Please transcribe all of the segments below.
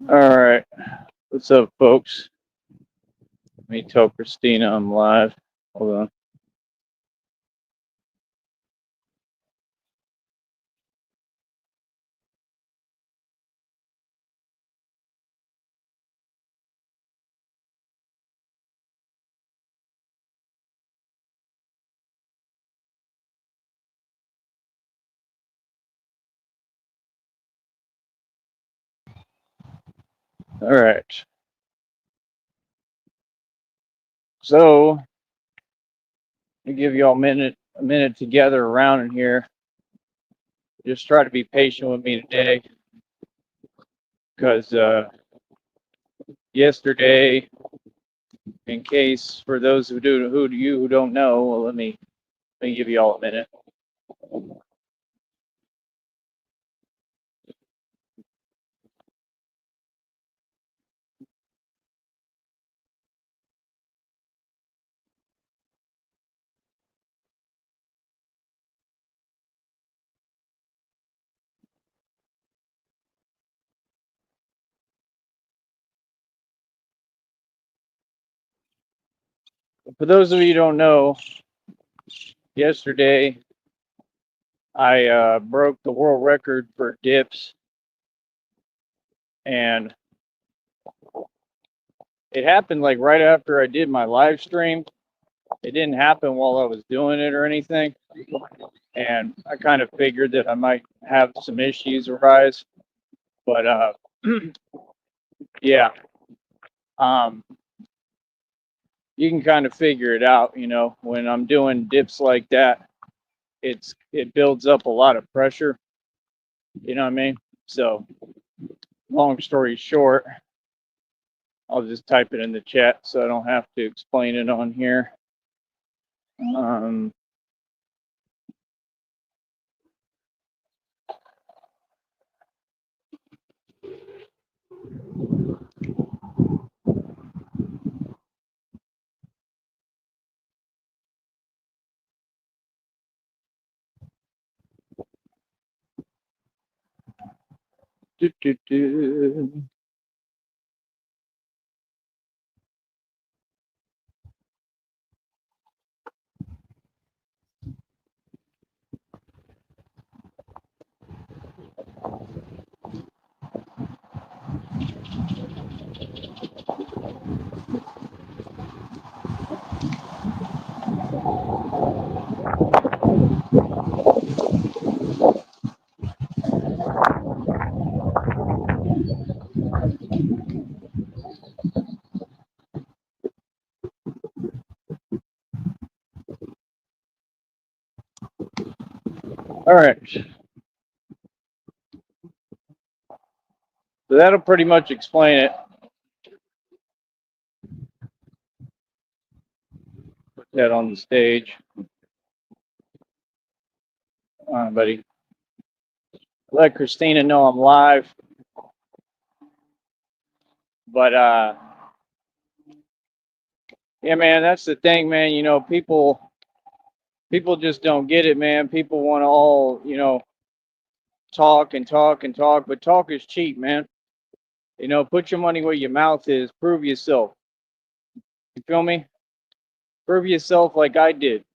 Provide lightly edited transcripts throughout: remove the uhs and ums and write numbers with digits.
All right. What's up, folks? Let me tell Christina I'm live. Hold on. All right. So, I give you all a minute to gather around in here. Just try to be patient with me today, because yesterday, in case for those who don't know, well, let me give you all a minute. For those of you who don't know, yesterday I broke the world record for dips, and it happened like right after I did my live stream. It didn't happen while I was doing it or anything, and I kind of figured that I might have some issues arise. But yeah, um, you can kind of figure it out. When I'm doing dips like that, it builds up a lot of pressure. You know what I mean? So, long story short, I'll just type it in the chat so I don't have to explain it on here. Um, do, do, do. All right, so that'll pretty much explain it. Put that on the stage. Buddy. Let Christina know I'm live. But yeah, man, that's the thing, man. People just don't get it, man. People want to all, talk and talk and talk, but talk is cheap, man. Put your money where your mouth is. Prove yourself. You feel me? Prove yourself like I did.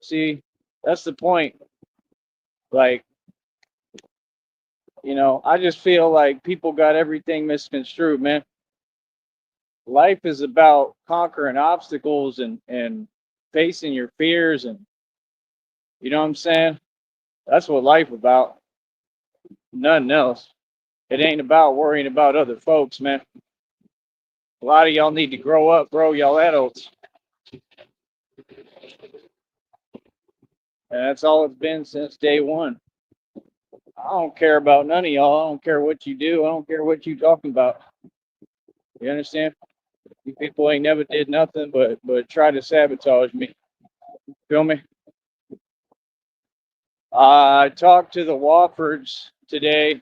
See, that's the point. Like, I just feel like people got everything misconstrued, man. Life is about conquering obstacles and facing your fears, and you know what I'm saying? That's what life about. Nothing else. It ain't about worrying about other folks, man. A lot of y'all need to grow up, bro. Y'all adults. And that's all it's been since day one. I don't care about none of y'all. I don't care what you do. I don't care what you talking about. You understand? You people ain't never did nothing but try to sabotage me. Feel me? I talked to the Wffords today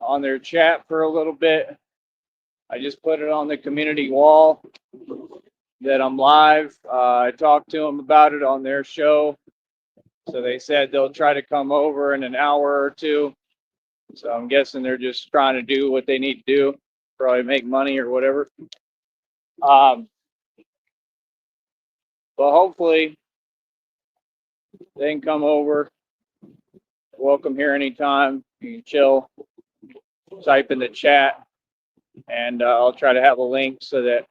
on their chat for a little bit. I just put it on the community wall that I'm live. I talked to them about it on their show. So they said they'll try to come over in an hour or two. So I'm guessing they're just trying to do what they need to do, probably make money or whatever. But hopefully they can come over. Welcome here anytime. You can chill, type in the chat, and I'll try to have a link so that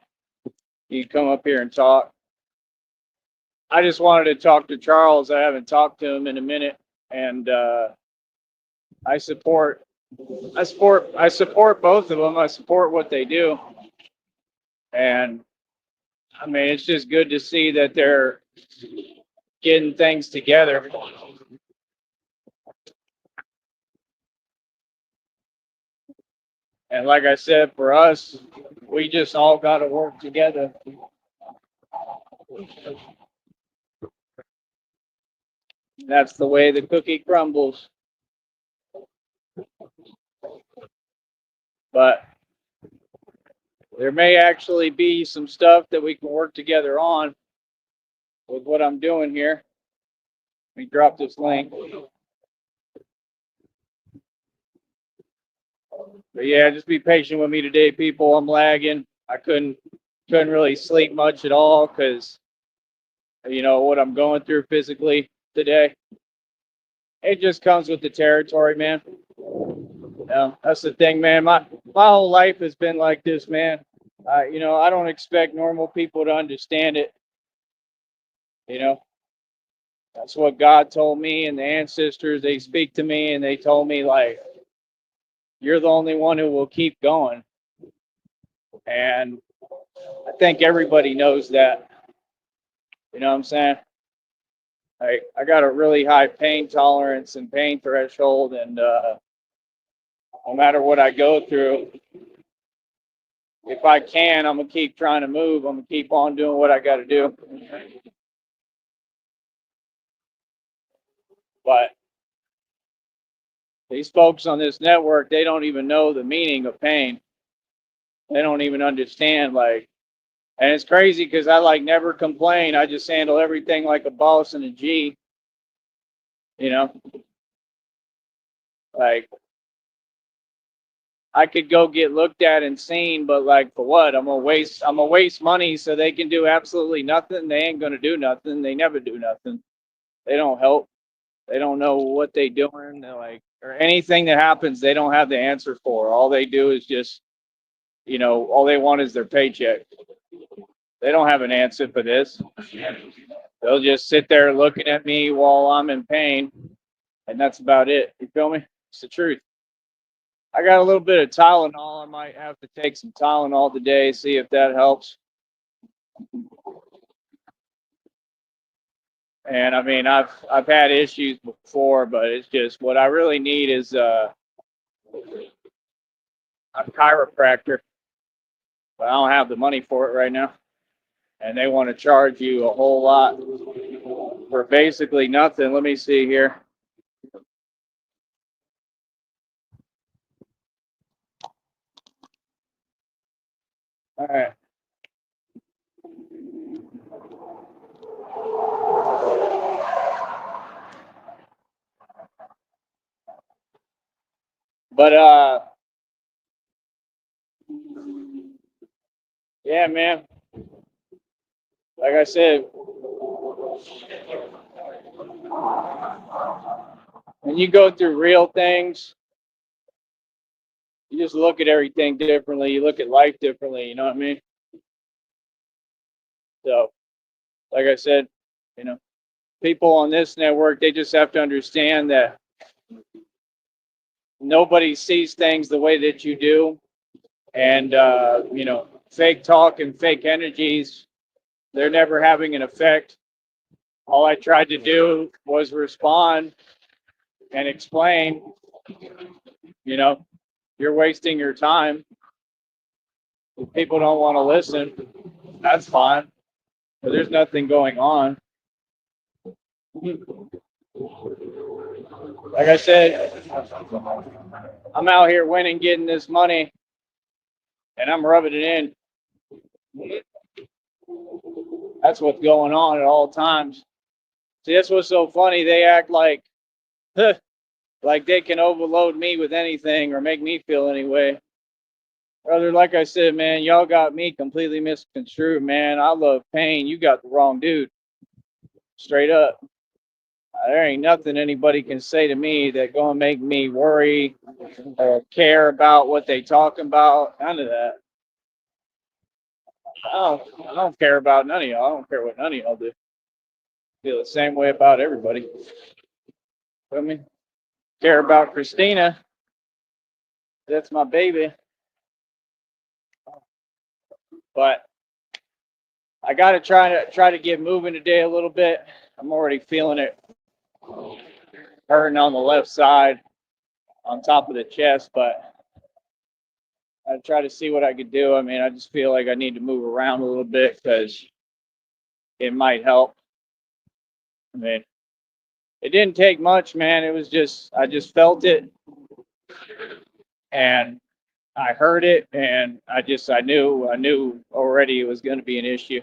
you can come up here and talk. I just wanted to talk to Charles. I haven't talked to him in a minute, and I support both of them. I support what they do, and I mean it's just good to see that they're getting things together. And like I said, for us, we just all got to work together. That's the way the cookie crumbles. But there may actually be some stuff that we can work together on with what I'm doing here. Let me drop this link. But yeah, just be patient with me today, people. I'm lagging. I couldn't really sleep much at all because what I'm going through physically today. It just comes with the territory, man. That's the thing, man. My whole life has been like this, man. I don't expect normal people to understand it. That's what God told me, and the ancestors, they speak to me and they told me, like, you're the only one who will keep going. And I think everybody knows that. You know what I'm saying? I got a really high pain tolerance and pain threshold, and no matter what I go through, if I can, I'm gonna keep trying to move. I'm gonna keep on doing what I got to do. But these folks on this network, they don't even know the meaning of pain. They don't even understand, like, and it's crazy because I like never complain. I just handle everything like a boss and a G. Like I could go get looked at and seen, but like for what? I'm gonna waste money so they can do absolutely nothing. They ain't gonna do nothing. They never do nothing. They don't help. They don't know what they doing. They're like, or anything that happens, they don't have the answer for. All they do is just, all they want is their paycheck. They don't have an answer for this. They'll just sit there looking at me while I'm in pain, and that's about it. You feel me? It's the truth. I got a little bit of Tylenol. I might have to take some Tylenol today, see if that helps. And I mean, I've had issues before, but it's just what I really need is a chiropractor. But I don't have the money for it right now. And they want to charge you a whole lot for basically nothing. Let me see here. All right. But yeah, man. Like I said, when you go through real things, you just look at everything differently. You look at life differently. You know what I mean? So, like I said, people on this network, they just have to understand that nobody sees things the way that you do. And, fake talk and fake energies, they're never having an effect. All I tried to do was respond and explain, you're wasting your time. If people don't want to listen, that's fine. But there's nothing going on. Like I said, I'm out here winning, getting this money, and I'm rubbing it in. That's what's going on at all times. See, that's what's so funny. They act like, like they can overload me with anything or make me feel any way. Brother, like I said, man, y'all got me completely misconstrued, man. I love pain. You got the wrong dude. Straight up. There ain't nothing anybody can say to me that gonna make me worry or care about what they talking about. None of that. I don't care about none of y'all. I don't care what none of y'all do. Feel the same way about everybody. Feel me? Care about Christina. That's my baby. But I gotta try to get moving today a little bit. I'm already feeling it hurting on the left side, on top of the chest, but I try to see what I could do. I mean, I just feel like I need to move around a little bit because it might help. I mean, it didn't take much, man. It was just I just felt it and I heard it, and I knew already it was going to be an issue.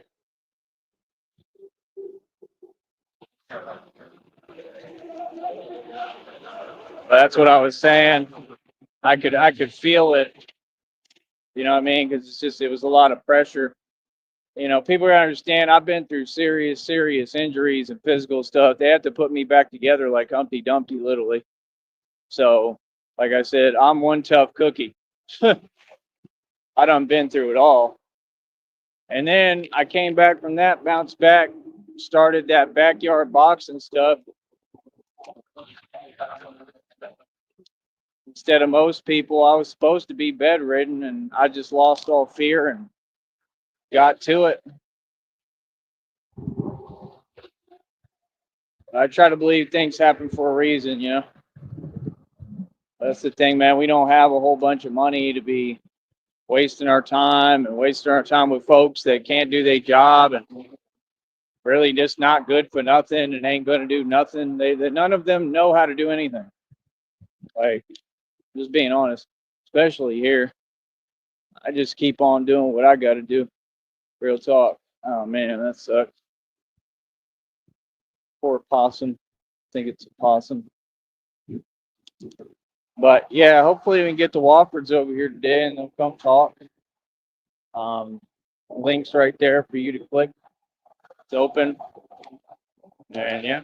But that's what I was saying. I could feel it. You know what I mean? Because it was a lot of pressure. You know, people gotta understand. I've been through serious injuries and physical stuff. They have to put me back together like Humpty Dumpty, literally. So, like I said, I'm one tough cookie. I done been through it all. And then I came back from that, bounced back, started that backyard boxing stuff. Instead of most people, I was supposed to be bedridden, and I just lost all fear and got to it. I try to believe things happen for a reason, you know. That's the thing, man. We don't have a whole bunch of money to be wasting our time and wasting our time with folks that can't do their job and really just not good for nothing and ain't going to do nothing. None of them know how to do anything. Like, just being honest, especially here. I just keep on doing what I got to do. Real talk. Oh man, that sucks. Poor possum. I think it's a possum. But yeah, hopefully we can get the Wford's over here today and they'll come talk. Links right there for you to click. It's open. And yeah.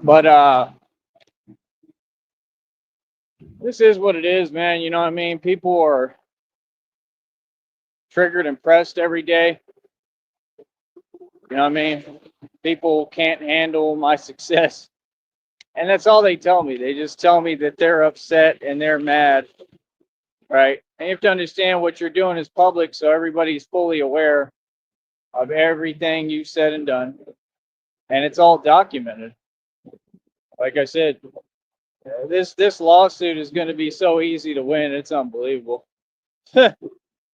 But this is what it is, man. You know what I mean? People are triggered and pressed every day. You know what I mean? People can't handle my success. And that's all they tell me. They just tell me that they're upset and they're mad. Right? And you have to understand what you're doing is public, so everybody's fully aware of everything you've said and done. And it's all documented. Like I said, this lawsuit is going to be so easy to win. It's unbelievable.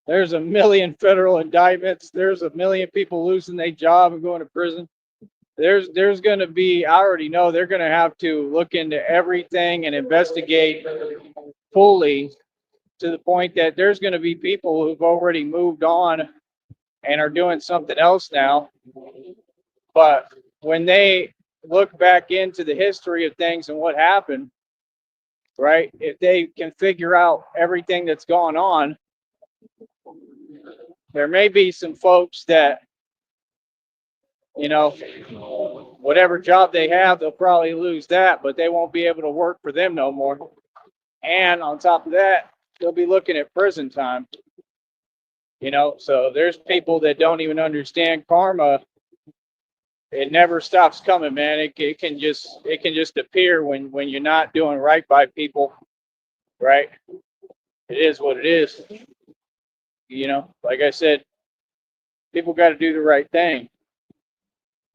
There's a million federal indictments. There's a million people losing their job and going to prison. There's going to be, I already know they're going to have to look into everything and investigate fully to the point that there's going to be people who've already moved on and are doing something else now. But when they look back into the history of things and what happened, right, if they can figure out everything that's gone on, there may be some folks that, you know, whatever job they have, they'll probably lose that, but they won't be able to work for them no more. And on top of that, they'll be looking at prison time. You know, so there's people that don't even understand karma. It never stops coming, man. It can just appear when you're not doing right by people, right? It is what it is. You know, like I said, people got to do the right thing.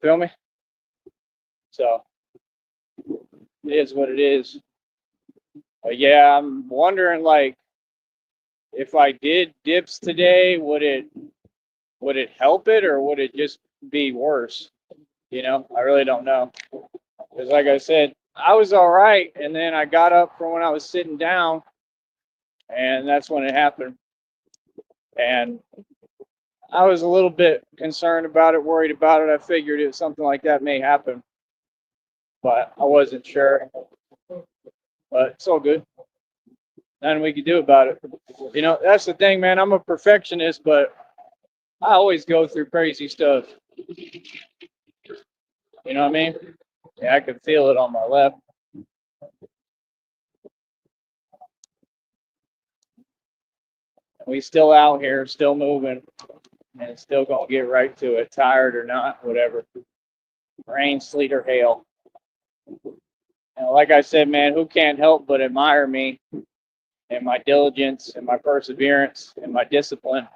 Feel me? So it is what it is. But yeah, I'm wondering, like, if I did dips today, would it help it or would it just be worse? You know, I really don't know. Because like I said, I was all right, and then I got up from when I was sitting down, and that's when it happened. And I was a little bit concerned about it, worried about it. I figured something like that may happen, but I wasn't sure. But it's all good. Nothing we could do about it. You know, that's the thing, man. I'm a perfectionist, but I always go through crazy stuff. You know what I mean? Yeah, I can feel it on my left. We still out here, still moving, and still gonna get right to it, tired or not, whatever. Rain, sleet, or hail. And like I said, man, who can't help but admire me and my diligence and my perseverance and my discipline?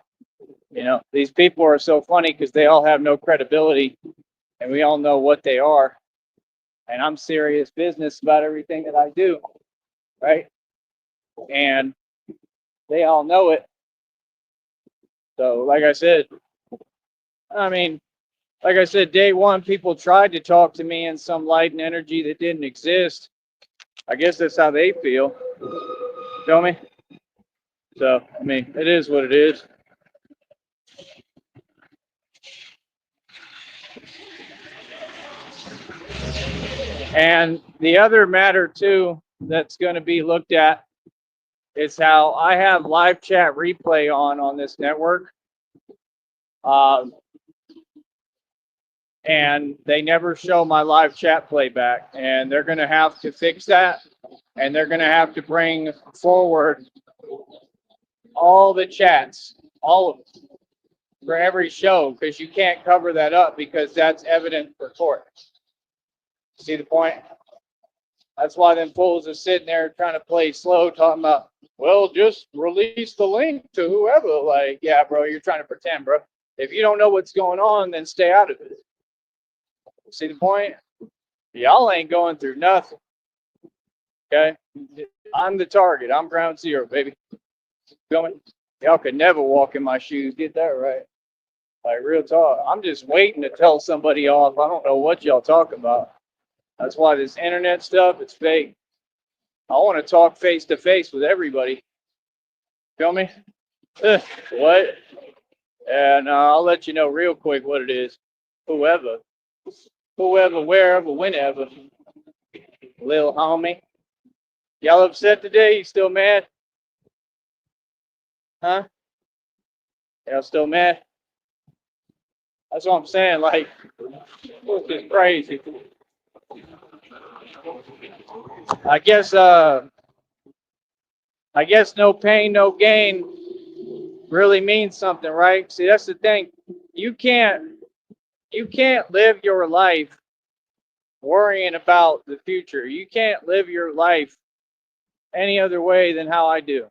You know, these people are so funny because they all have no credibility, and we all know what they are. And I'm serious business about everything that I do, right? And they all know it. So, like I mean, like I said, day one, people tried to talk to me in some light and energy that didn't exist. I guess that's how they feel. Feel me? So, I mean, it is what it is. And the other matter, too, that's going to be looked at is how I have live chat replay on this network. And they never show my live chat playback. And they're going to have to fix that. And they're going to have to bring forward all the chats, all of them, for every show, because you can't cover that up because that's evident for court. See the point? That's why them fools are sitting there trying to play slow, talking about, well, just release the link to whoever. Like, yeah, bro, you're trying to pretend, bro. If you don't know what's going on, then stay out of it. See the point? Y'all ain't going through nothing. Okay? I'm the target. I'm ground zero, baby. Going. Y'all could never walk in my shoes. Get that right. Like, real talk. I'm just waiting to tell somebody off. I don't know what y'all talking about. That's why this internet stuff, it's fake. I want to talk face to face with everybody. Feel me? What? And I'll let you know real quick what it is. Whoever, wherever, whenever. Little homie. Y'all upset today? You still mad? Huh? Y'all still mad? That's what I'm saying. Like, this is crazy. I guess no pain, no gain really means something, right? See, that's the thing. You can't live your life worrying about the future. You can't live your life any other way than how I do.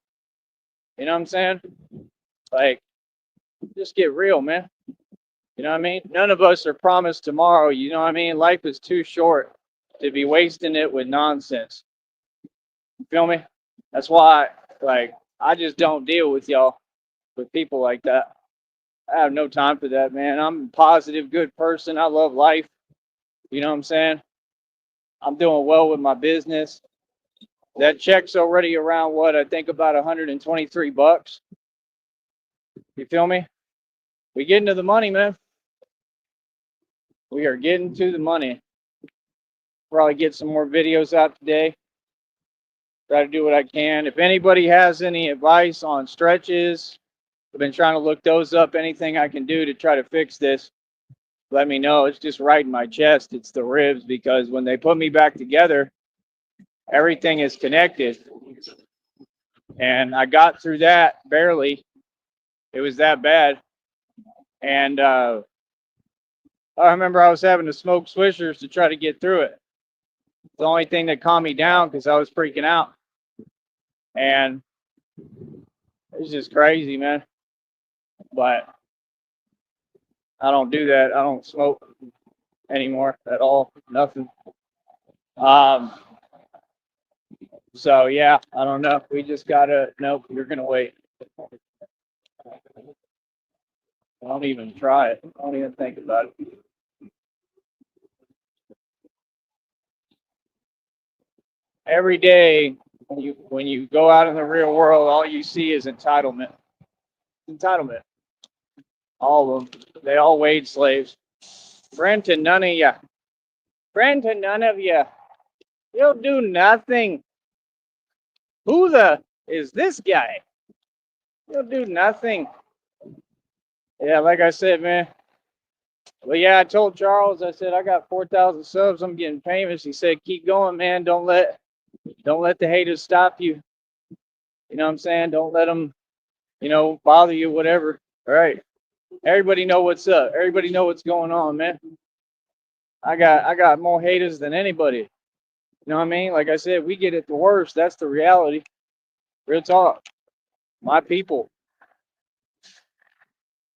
You know what I'm saying? Like, just get real, man. You know what I mean? None of us are promised tomorrow. You know what I mean? Life is too short to be wasting it with nonsense. You feel me? That's why, like, I just don't deal with y'all, with people like that. I have no time for that, man. I'm a positive, good person. I love life. You know what I'm saying? I'm doing well with my business. That check's already around what I think about $123. You feel me? We getting to the money, man. We are getting to the money. Probably get some more videos out today. Try to do what I can. If anybody has any advice on stretches, I've been trying to look those up. Anything I can do to try to fix this, let me know. It's just right in my chest. It's the ribs, because when they put me back together, everything is connected. And I got through that barely. It was that bad. And I remember I was having to smoke swishers to try to get through it. It's the only thing that calmed me down because I was freaking out. And it's just crazy, man. But I don't do that. I don't smoke anymore at all. Nothing. So yeah, I don't know. We just gotta. Nope. You're gonna wait. Don't even try it. Don't even think about it. Every day when you go out in the real world, all you see is entitlement. Entitlement. All of them. They all wage slaves. Friend to none of you. Friend to none of you. You'll do nothing. Who the is this guy? You'll do nothing. Yeah, like I said, man. Well, yeah, I told Charles, I said, I got 4,000 subs. I'm getting famous. He said, keep going, man. Don't let the haters stop you. You know what I'm saying? Don't let them, bother you, whatever. All right. Everybody know what's up. Everybody know what's going on, man. I got more haters than anybody. You know what I mean? Like I said, we get it the worst. That's the reality. Real talk. My people.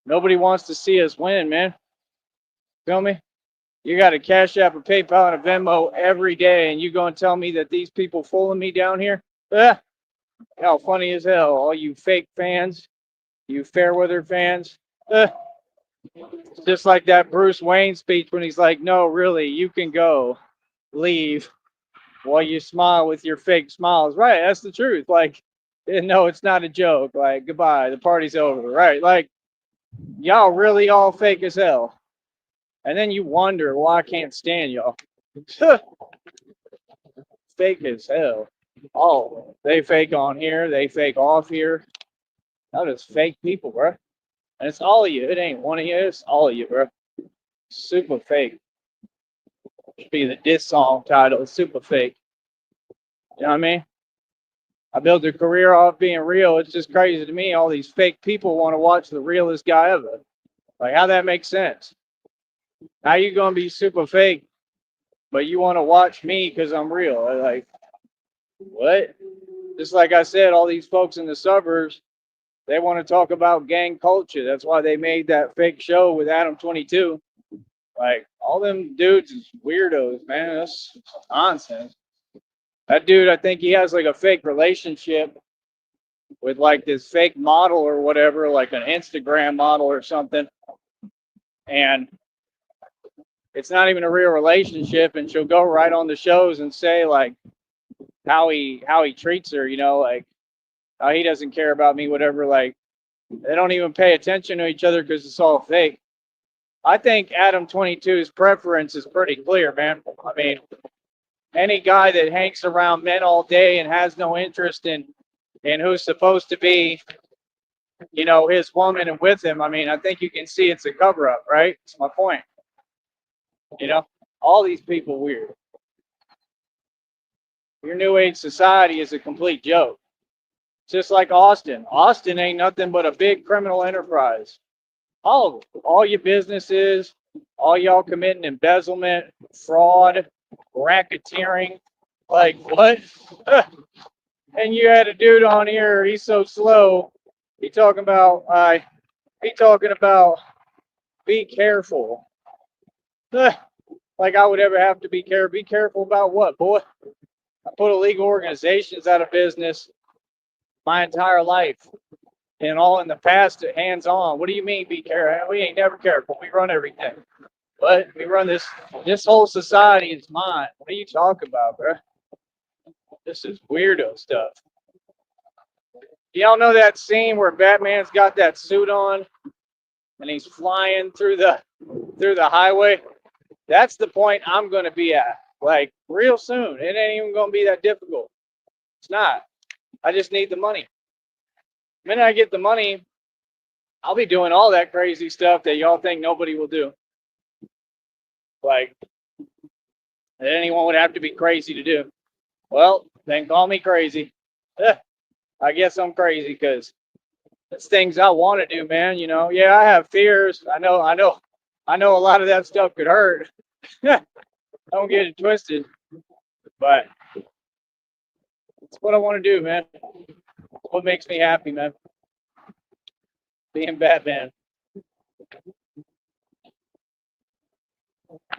Nobody wants to see us win, man. Feel me? You got a Cash App, a PayPal, and a Venmo every day, and you gonna tell me that these people fooling me down here? How funny as hell. All you fake fans, you Fairweather fans. It's just like that Bruce Wayne speech when he's like, no, really, you can go. Leave while you smile with your fake smiles. Right, that's the truth. Like, no, it's not a joke. Like, goodbye, the party's over. Right, like, y'all really all fake as hell. And then you wonder why I can't stand y'all. Fake as hell. Oh, they fake on here, they fake off here. Y'all just fake people, bro. And it's all of you. It ain't one of you, it's all of you, bro. Super fake. Should be the diss song title, super fake. You know what I mean? I built a career off being real. It's just crazy to me. All these fake people want to watch the realest guy ever. Like, how that makes sense? How you gonna be super fake, but you want to watch me because I'm real? Like, what? Just like I said, all these folks in the suburbs, they want to talk about gang culture. That's why they made that fake show with Adam 22. Like, all them dudes is weirdos, man. That's nonsense. That dude, I think he has like a fake relationship with like this fake model or whatever, like an Instagram model or something. And it's not even a real relationship. And she'll go right on the shows and say like how he treats her, like how he doesn't care about me, whatever. Like, they don't even pay attention to each other because it's all fake. I think Adam 22's preference is pretty clear, man. I mean, any guy that hangs around men all day and has no interest in who's supposed to be, his woman and with him, I mean, I think you can see it's a cover up, right? That's my point. All these people weird. Your new age society is a complete joke. Just like Austin. Austin ain't nothing but a big criminal enterprise. All of them. All your businesses, all y'all committing embezzlement, fraud, racketeering. Like, what? And you had a dude on here, he's so slow. He talking about be careful. Like I would ever have to be careful. Be careful about what, boy? I put illegal organizations out of business my entire life. And all in the past, hands on. What do you mean be careful? We ain't never careful. We run everything. But we run this whole society is mine. What are you talking about, bro? This is weirdo stuff. Y'all know that scene where Batman's got that suit on and he's flying through the highway? That's the point I'm gonna be at. Like real soon. It ain't even gonna be that difficult. It's not. I just need the money. The minute I get the money, I'll be doing all that crazy stuff that y'all think nobody will do. Like, that anyone would have to be crazy to do. Well, then call me crazy. I guess I'm crazy because it's things I want to do, man. Yeah, I have fears. I know a lot of that stuff could hurt. Don't get it twisted. But it's what I want to do, man. It's what makes me happy, man. Being Batman.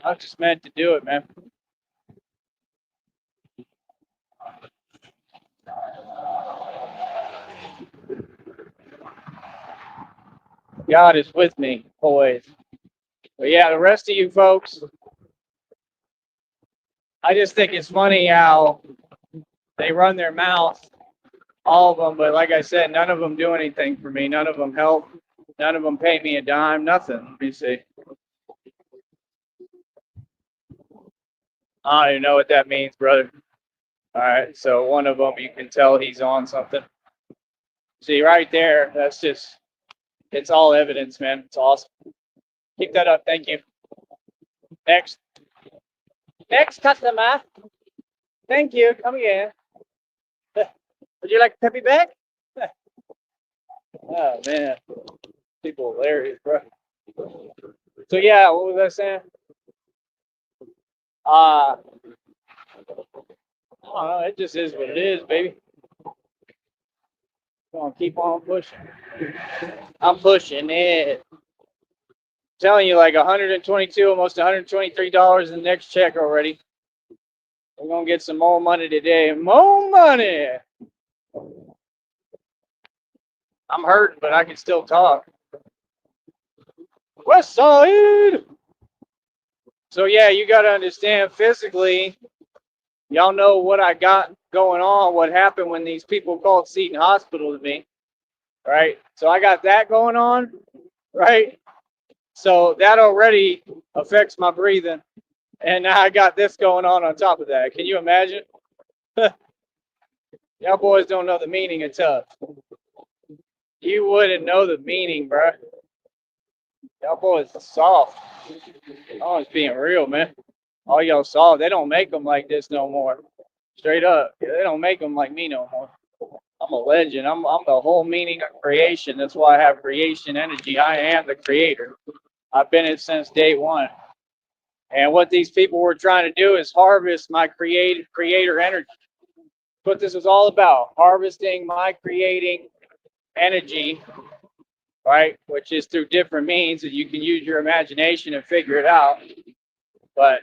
I just meant to do it, man. God is with me always. But yeah, the rest of you folks, I just think it's funny how they run their mouth, all of them. But like I said, none of them do anything for me. None of them help. None of them pay me a dime, nothing. Let me see. I don't even know what that means, brother. All right, so one of them, you can tell he's on something. See, right there, that's just, it's all evidence, man. It's awesome. Keep that up. Thank you. Next. Next customer. Thank you. Come again. Would you like a peppy bag? Oh, man. People hilarious, bro. So, yeah, what was I saying? I don't know. It just is what it is, baby. Gonna keep on pushing. I'm pushing it. I'm telling you, like 122, almost $123 in the next check already. We're gonna get some more money today. More money. I'm hurting, but I can still talk. West Side. So yeah, you got to understand physically. Y'all know what I got going on. What happened when these people called Seton Hospital to me, right? So I got that going on, right? So that already affects my breathing, and now I got this going on top of that. Can you imagine? Y'all boys don't know the meaning of tough. You wouldn't know the meaning, bro. Y'all boys are soft. I'm just being real, man. All y'all saw, they don't make them like this no more. Straight up, they don't make them like me no more. I'm a legend. I'm the whole meaning of creation. That's why I have creation energy. I am the creator. I've been it since day one. And what these people were trying to do is harvest my creator energy. What this is all about, harvesting my creating energy, right? Which is through different means, and you can use your imagination and figure it out. But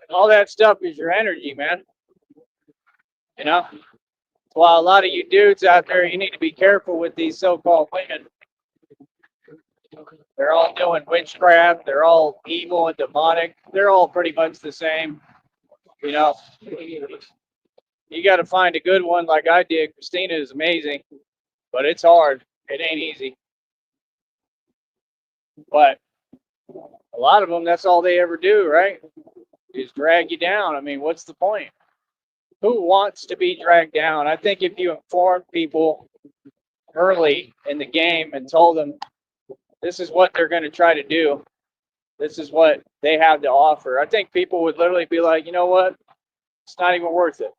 all that stuff is your energy, man. You know? That's why a lot of you dudes out there, you need to be careful with these so-called women. They're all doing witchcraft. They're all evil and demonic. They're all pretty much the same. You know, you got to find a good one like I did. Christina is amazing, but it's hard. It ain't easy. But a lot of them, that's all they ever do, right? Is drag you down. I mean, what's the point? Who wants to be dragged down? I think if you inform people early in the game and told them this is what they're going to try to do, this is what they have to offer, I think people would literally be like, you know what? It's not even worth it.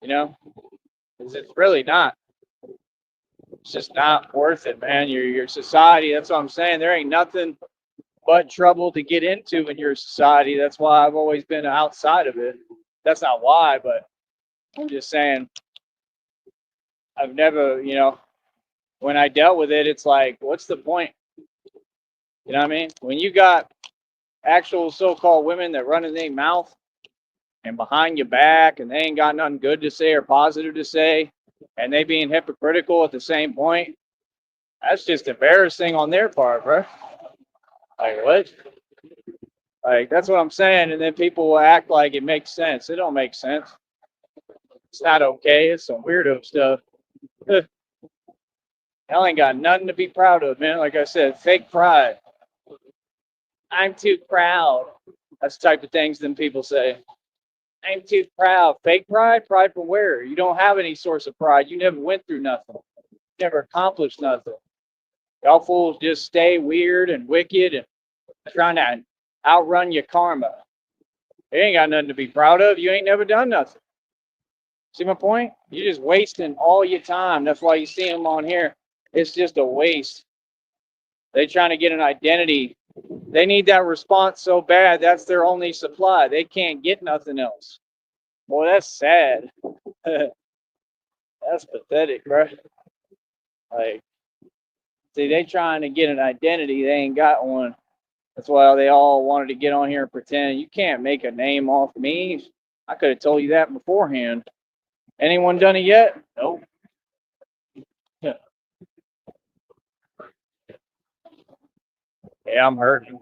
You know, because it's really not. It's just not worth it, man. Your society. That's what I'm saying. There ain't nothing but trouble to get into in your society. That's why I've always been outside of it. That's not why, but I'm just saying. I've never, when I dealt with it, it's like, what's the point? You know what I mean? When you got actual so-called women that run in their mouth and behind your back, and they ain't got nothing good to say or positive to say, and they being hypocritical at the same point, that's just embarrassing on their part, bro. Like, what? Like, that's what I'm saying. And then people will act like it makes sense. It don't make sense. It's not okay. It's some weirdo stuff. Y'all ain't got nothing to be proud of, man. Like I said, fake pride. I'm too proud. That's the type of things them people say. I'm too proud. Fake pride? Pride from where? You don't have any source of pride. You never went through nothing. You never accomplished nothing. Y'all fools just stay weird and wicked and trying to outrun your karma. You ain't got nothing to be proud of. You ain't never done nothing. See my point? You're just wasting all your time. That's why you see them on here. It's just a waste. They're trying to get an identity. They need that response so bad. That's their only supply. They can't get nothing else. Boy, that's sad. That's pathetic, bro. Like, see, they trying to get an identity. They ain't got one. That's why they all wanted to get on here and pretend. You can't make a name off me. I could have told you that beforehand. Anyone done it yet? Nope. Yeah, I'm hurting.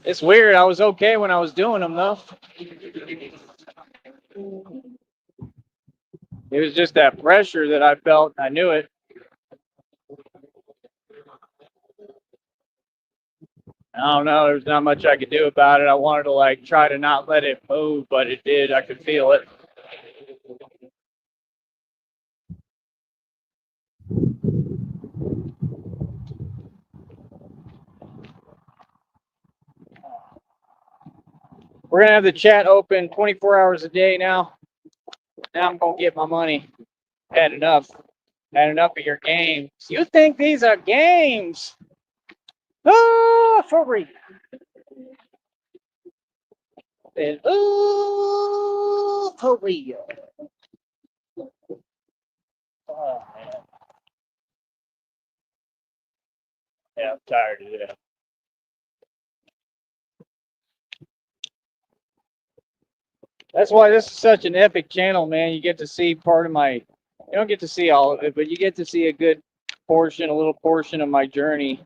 It's weird. I was okay when I was doing them, though. It was just that pressure that I felt. I knew it. I don't know. There's not much I could do about it. I wanted to like try to not let it move, but it did. I could feel it. We're gonna have the chat open 24 hours a day now. Now I'm gonna get my money. Had enough. Had enough of your games. You think these are games? Ah, for real. And for real. Oh man. Yeah, I'm tired of that. That's why this is such an epic channel, man. You get to see part of my, you don't get to see all of it, but you get to see a good portion, a little portion of my journey.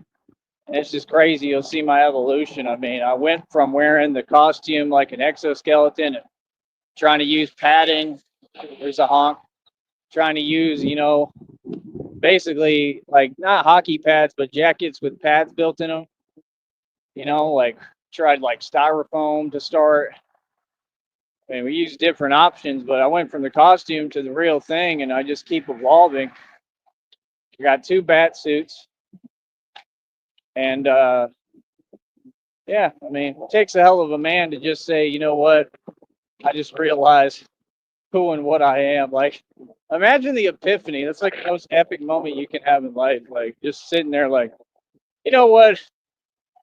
And it's just crazy. You'll see my evolution. I mean, I went from wearing the costume like an exoskeleton and trying to use padding. There's a honk. Trying to use, basically like not hockey pads, but jackets with pads built in them. Like tried like styrofoam to start. I mean, we use different options, but I went from the costume to the real thing, and I just keep evolving. I got 2 bat suits, and yeah, I mean, it takes a hell of a man to just say, you know what? I just realized who and what I am. Like, imagine the epiphany. That's like the most epic moment you can have in life. Like, just sitting there, like, you know what?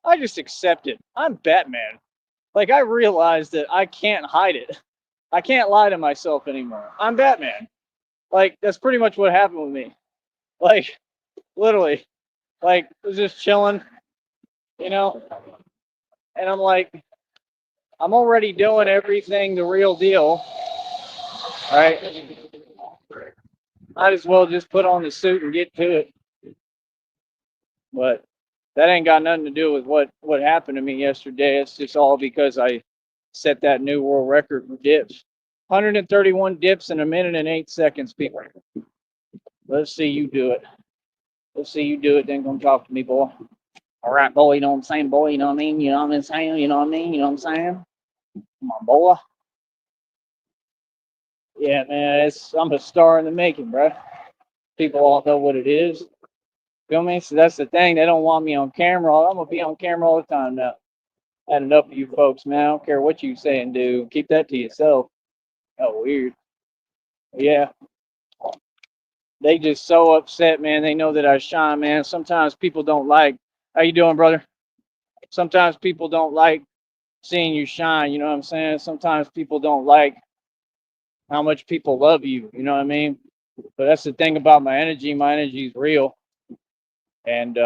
I just accept it. I'm Batman. Like, I realized that I can't hide it. I can't lie to myself anymore. I'm Batman. Like, that's pretty much what happened with me. Like, literally. Like, I was just chilling, you know? And I'm like, I'm already doing everything the real deal, right? Might as well just put on the suit and get to it. But that ain't got nothing to do with what happened to me yesterday. It's just all because I set that new world record for dips. 131 dips in a minute and 8 seconds, people. Let's see you do it. Let's see you do it. Then come talk to me, boy. All right, boy. You know what I'm saying, boy? You know what I mean? You know what I'm saying? You know what I mean? You know what I'm saying? Come on, boy. Yeah, man. I'm a star in the making, bro. People all know what it is. Feel me? So that's the thing. They don't want me on camera. I'm gonna be on camera all the time now. Had enough of you folks, man. I don't care what you say and do. Keep that to yourself. Oh, weird. Yeah. They just so upset, man. They know that I shine, man. Sometimes people don't like. How you doing, brother? Sometimes people don't like seeing you shine. You know what I'm saying? Sometimes people don't like how much people love you. You know what I mean? But that's the thing about my energy. My energy is real, and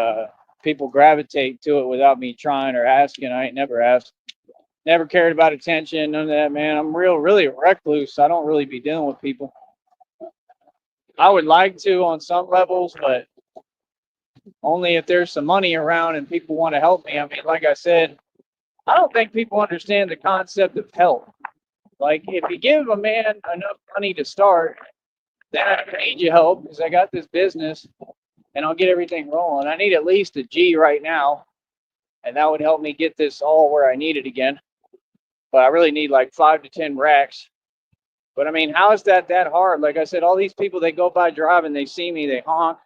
people gravitate to it without me trying or asking. I ain't never asked. Never cared about attention, none of that, man. I'm really a recluse. I don't really be dealing with people. I would like to on some levels, but only if there's some money around and people want to help me. I mean, like I said, I don't think people understand the concept of help. Like, if you give a man enough money to start, then I need your help because I got this business and I'll get everything rolling. I need at least a G right now, and that would help me get this all where I need it again. But I really need like 5 to 10 racks. But I mean, how is that hard? Like I said, all these people, they go by driving, they see me, they honk,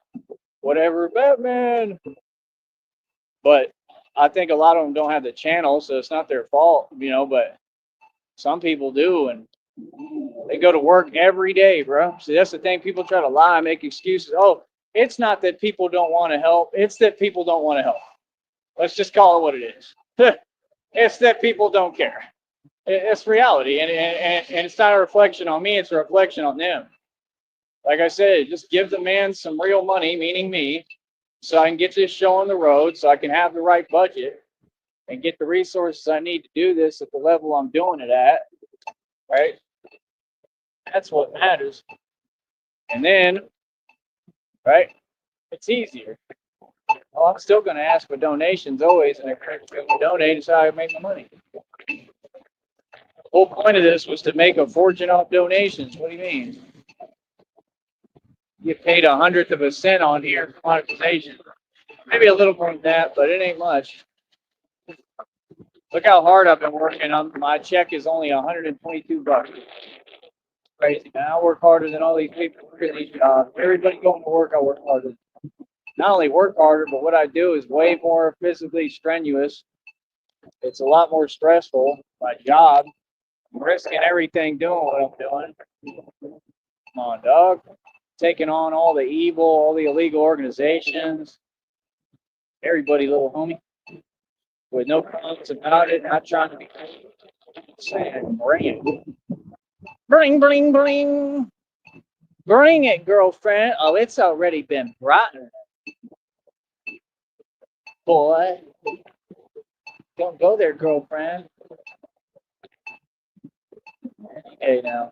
whatever, Batman. But I think a lot of them don't have the channel, so it's not their fault, but some people do, and they go to work every day, bro. See, that's the thing. People try to lie, make excuses. Oh, it's not that people don't want to help. It's that people don't want to help. Let's just call it what it is. It's that people don't care. It's reality, and it's not a reflection on me. It's a reflection on them. Like I said, just give the man some real money, meaning me, so I can get this show on the road, so I can have the right budget and get the resources I need to do this at the level I'm doing it at, right? That's what matters. And then, right, it's easier. Well, I'm still going to ask for donations always, and if people donate, it's how I make my money. The whole point of this was to make a fortune off donations. What do you mean? get paid 1/100 of a cent on here for monetization. Maybe a little more than that, but it ain't much. Look how hard I've been working. My check is only $122. Crazy, man. I work harder than all these people working these jobs. Everybody going to work, I work harder. Not only work harder, but what I do is way more physically strenuous. It's a lot more stressful. My job, I'm risking everything doing what I'm doing. Come on, dog. Taking on all the evil, all the illegal organizations. Everybody, little homie. With no comments about it, not trying to be saying, bring it. Bring, bring, bring. Bring it, girlfriend. Oh, it's already been brought. Boy. Don't go there, girlfriend. Hey, now.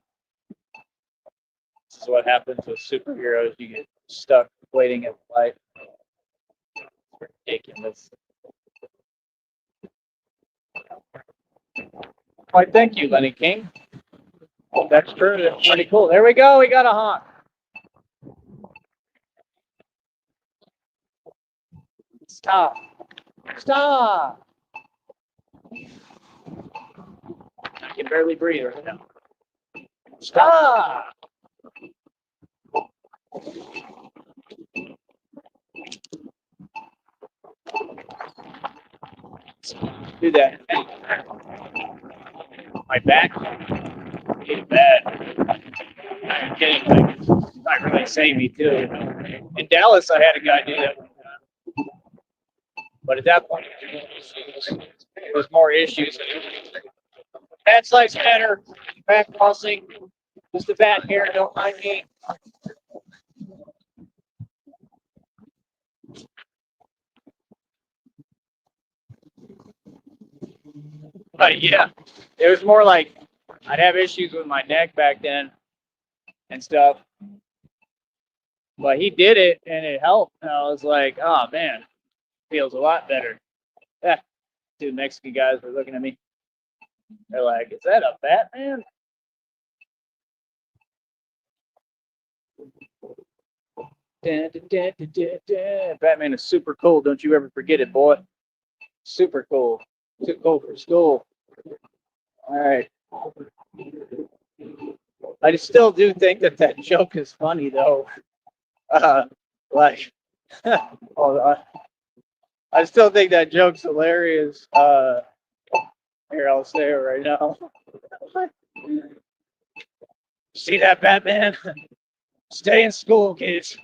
This is what happens with superheroes. You get stuck waiting at the light. It's ridiculous. Why, thank you, Lenny King. Oh, that's true. That's pretty cool. There we go. We got a honk. Stop. Stop. I can barely breathe right now. Stop. Do that. My back is bad. I'm kidding. Like, it's not really saved me too. In Dallas, I had a guy do that one time. But at that point, it was more issues. Bad slice matter, back crossing, just the bat here, don't mind me. But yeah, it was more like I'd have issues with my neck back then and stuff. But he did it and it helped. And I was like, oh man, feels a lot better. Yeah, two Mexican guys were looking at me. They're like, is that a Batman? Batman is super cool. Don't you ever forget it, boy. Super cool. Too cool for school. All right. I still do think that joke is funny, though. Like, I still think that joke's hilarious. Here, I'll say it right now. See that, Batman? Stay in school, kids.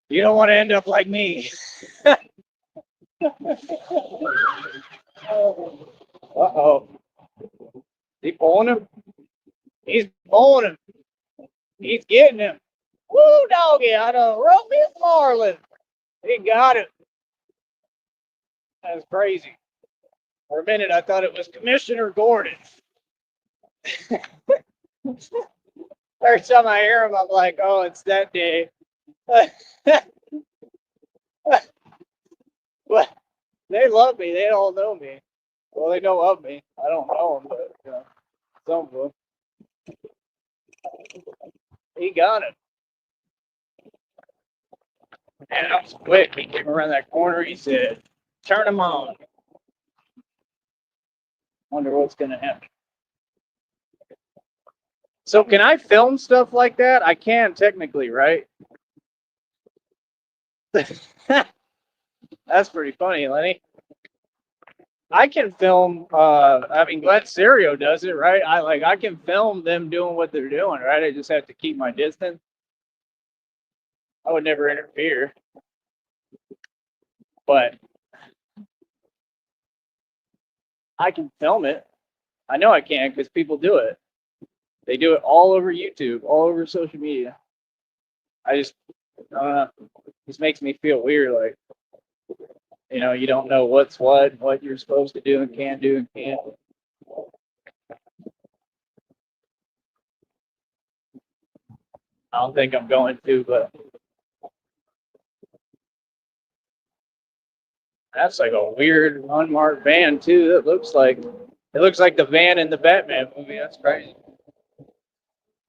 You don't want to end up like me. Uh-oh. He pulling him? He's pulling him. He's getting him. Woo, doggy. I done wrote me a marlin. He got it. That's crazy. For a minute, I thought it was Commissioner Gordon. Every time I hear him, I'm like, oh, it's that day. Well, they love me. They all know me. Well, they know of me. I don't know them, but some of them. He got it. And that was quick. He came around that corner. He said, turn him on. Wonder what's going to happen. So can I film stuff like that? I can technically, right? That's pretty funny, Lenny. I can film. I mean, Glenn Serio does it, right? I can film them doing what they're doing, right? I just have to keep my distance. I would never interfere, but I can film it. I know I can because people do it. They do it all over YouTube, all over social media. I just, this makes me feel weird, like, you don't know what's what you're supposed to do and can't do and can't. I don't think I'm going to, but that's like a weird unmarked van too. It looks like the van in the Batman movie. That's crazy.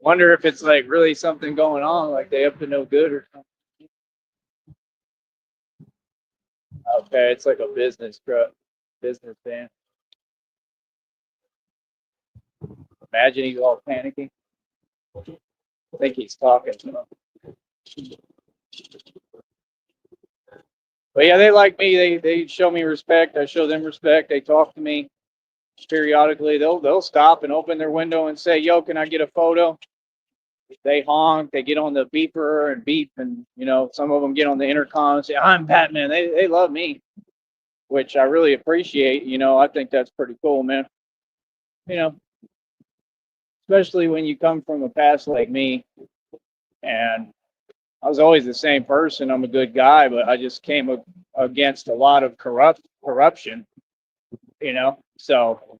Wonder if it's like really something going on, like they up to no good or something. Okay, it's like a business truck, business van. Imagine he's all panicking. I think he's talking to him. But yeah, they like me. They show me respect. I show them respect. They talk to me periodically. They'll stop and open their window and say, "Yo, can I get a photo?" They honk. They get on the beeper and beep, and some of them get on the intercom and say, "I'm Batman." They love me, which I really appreciate. I think that's pretty cool, man. You know, especially when you come from a past like me, and I was always the same person. I'm a good guy, but I just came against a lot of corruption. So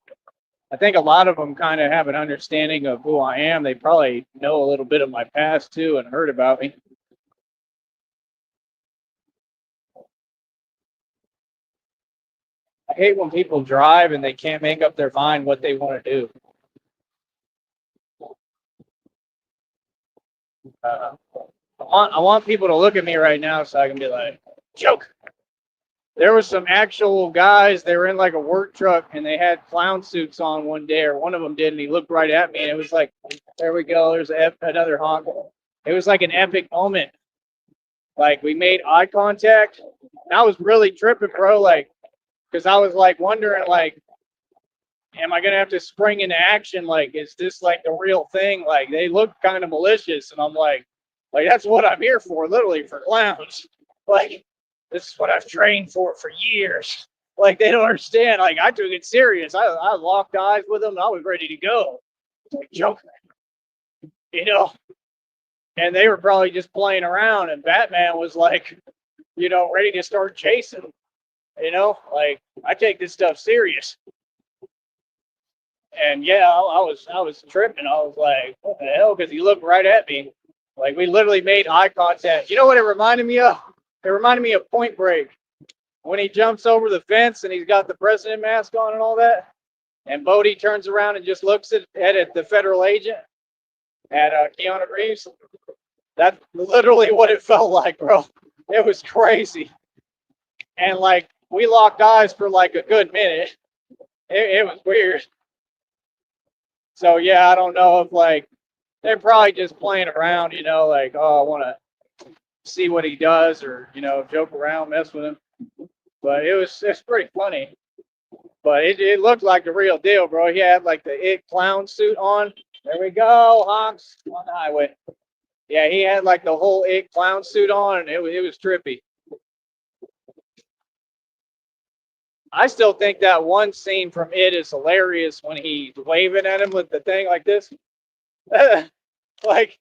I think a lot of them kind of have an understanding of who I am. They probably know a little bit of my past too and heard about me. I hate when people drive and they can't make up their mind what they want to do. Uh, I want people to look at me right now so I can be like, joke. There was some actual guys. They were in like a work truck and they had clown suits on one day, or one of them did, and he looked right at me and it was like, there we go. There's another honk. It was like an epic moment. Like we made eye contact. And I was really tripping, bro. Like, because I was like wondering, like, am I gonna have to spring into action? Like, is this like the real thing? Like, they look kind of malicious, and I'm like that's what I'm here for, literally for clowns. Like, this is what I've trained for years. Like, they don't understand. Like, I took it serious. I locked eyes with them. And I was ready to go. Like, joking, you know. And they were probably just playing around, and Batman was like, ready to start chasing. Like, I take this stuff serious. And yeah, I was tripping. I was like, what the hell? Because he looked right at me. Like, we literally made eye contact. You know what it reminded me of? It reminded me of Point Break when he jumps over the fence and he's got the president mask on and all that. And Bodhi turns around and just looks at the federal agent, at Keanu Reeves. That's literally what it felt like, bro. It was crazy. And like, we locked eyes for like a good minute. It was weird. So yeah, I don't know if like they're probably just playing around, like, oh, I want to see what he does, or joke around, mess with him. But it's pretty funny. But it looked like the real deal, bro. He had like the clown suit on. There we go, honks on the highway. Yeah, he had like the whole clown suit on, and it was trippy. I still think that one scene from It is hilarious when he's waving at him with the thing like this. Like,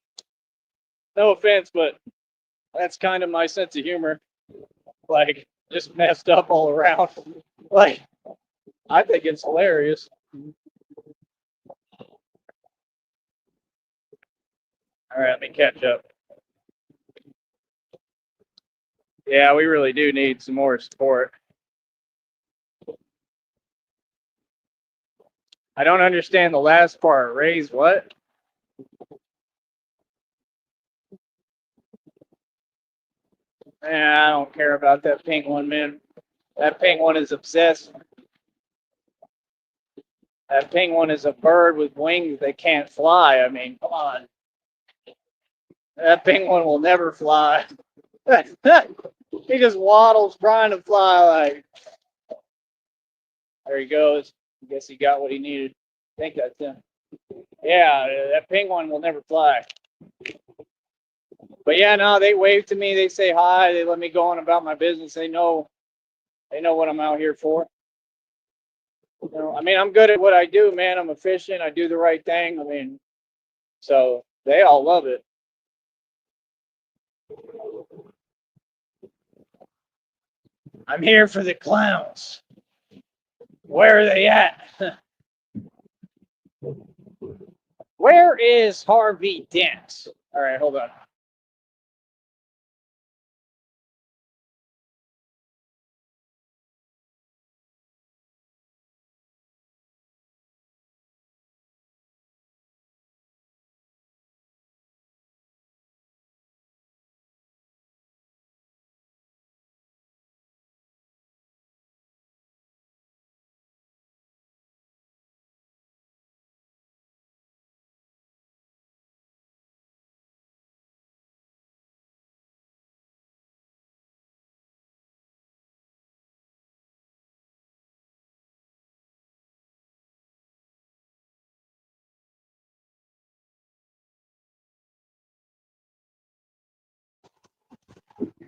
no offense, but that's kind of my sense of humor. Like, just messed up all around. Like, I think it's hilarious. All right, let me catch up. Yeah, we really do need some more support. I don't understand the last part. Raise what? I don't care about that pink one, man. That pink one is obsessed. That pink one is a bird with wings that can't fly. I mean, come on. That pink one will never fly. He just waddles trying to fly. Like, there he goes. I guess he got what he needed. I think that's him. Yeah, that pink one will never fly. But yeah, no, they wave to me. They say hi. They let me go on about my business. They know what I'm out here for. I mean, I'm good at what I do, man. I'm efficient. I do the right thing. I mean, so they all love it. I'm here for the clowns. Where are they at? Where is Harvey Dent? All right, hold on.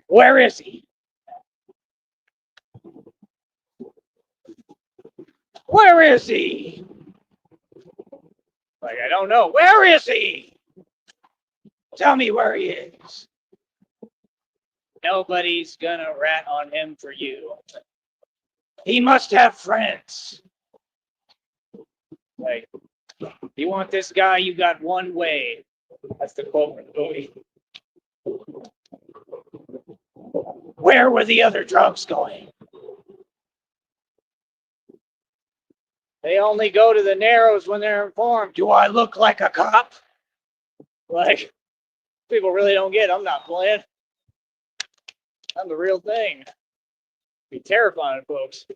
Where is he? Where is he? Like, I don't know. Where is he? Tell me where he is. Nobody's gonna rat on him for you. He must have friends. Like, you want this guy, you got one way. That's the quote from the movie. Where were the other drugs going? They only go to the Narrows when they're informed. Do I look like a cop? Like, people really don't get it. I'm not playing. I'm the real thing. Be terrifying, folks.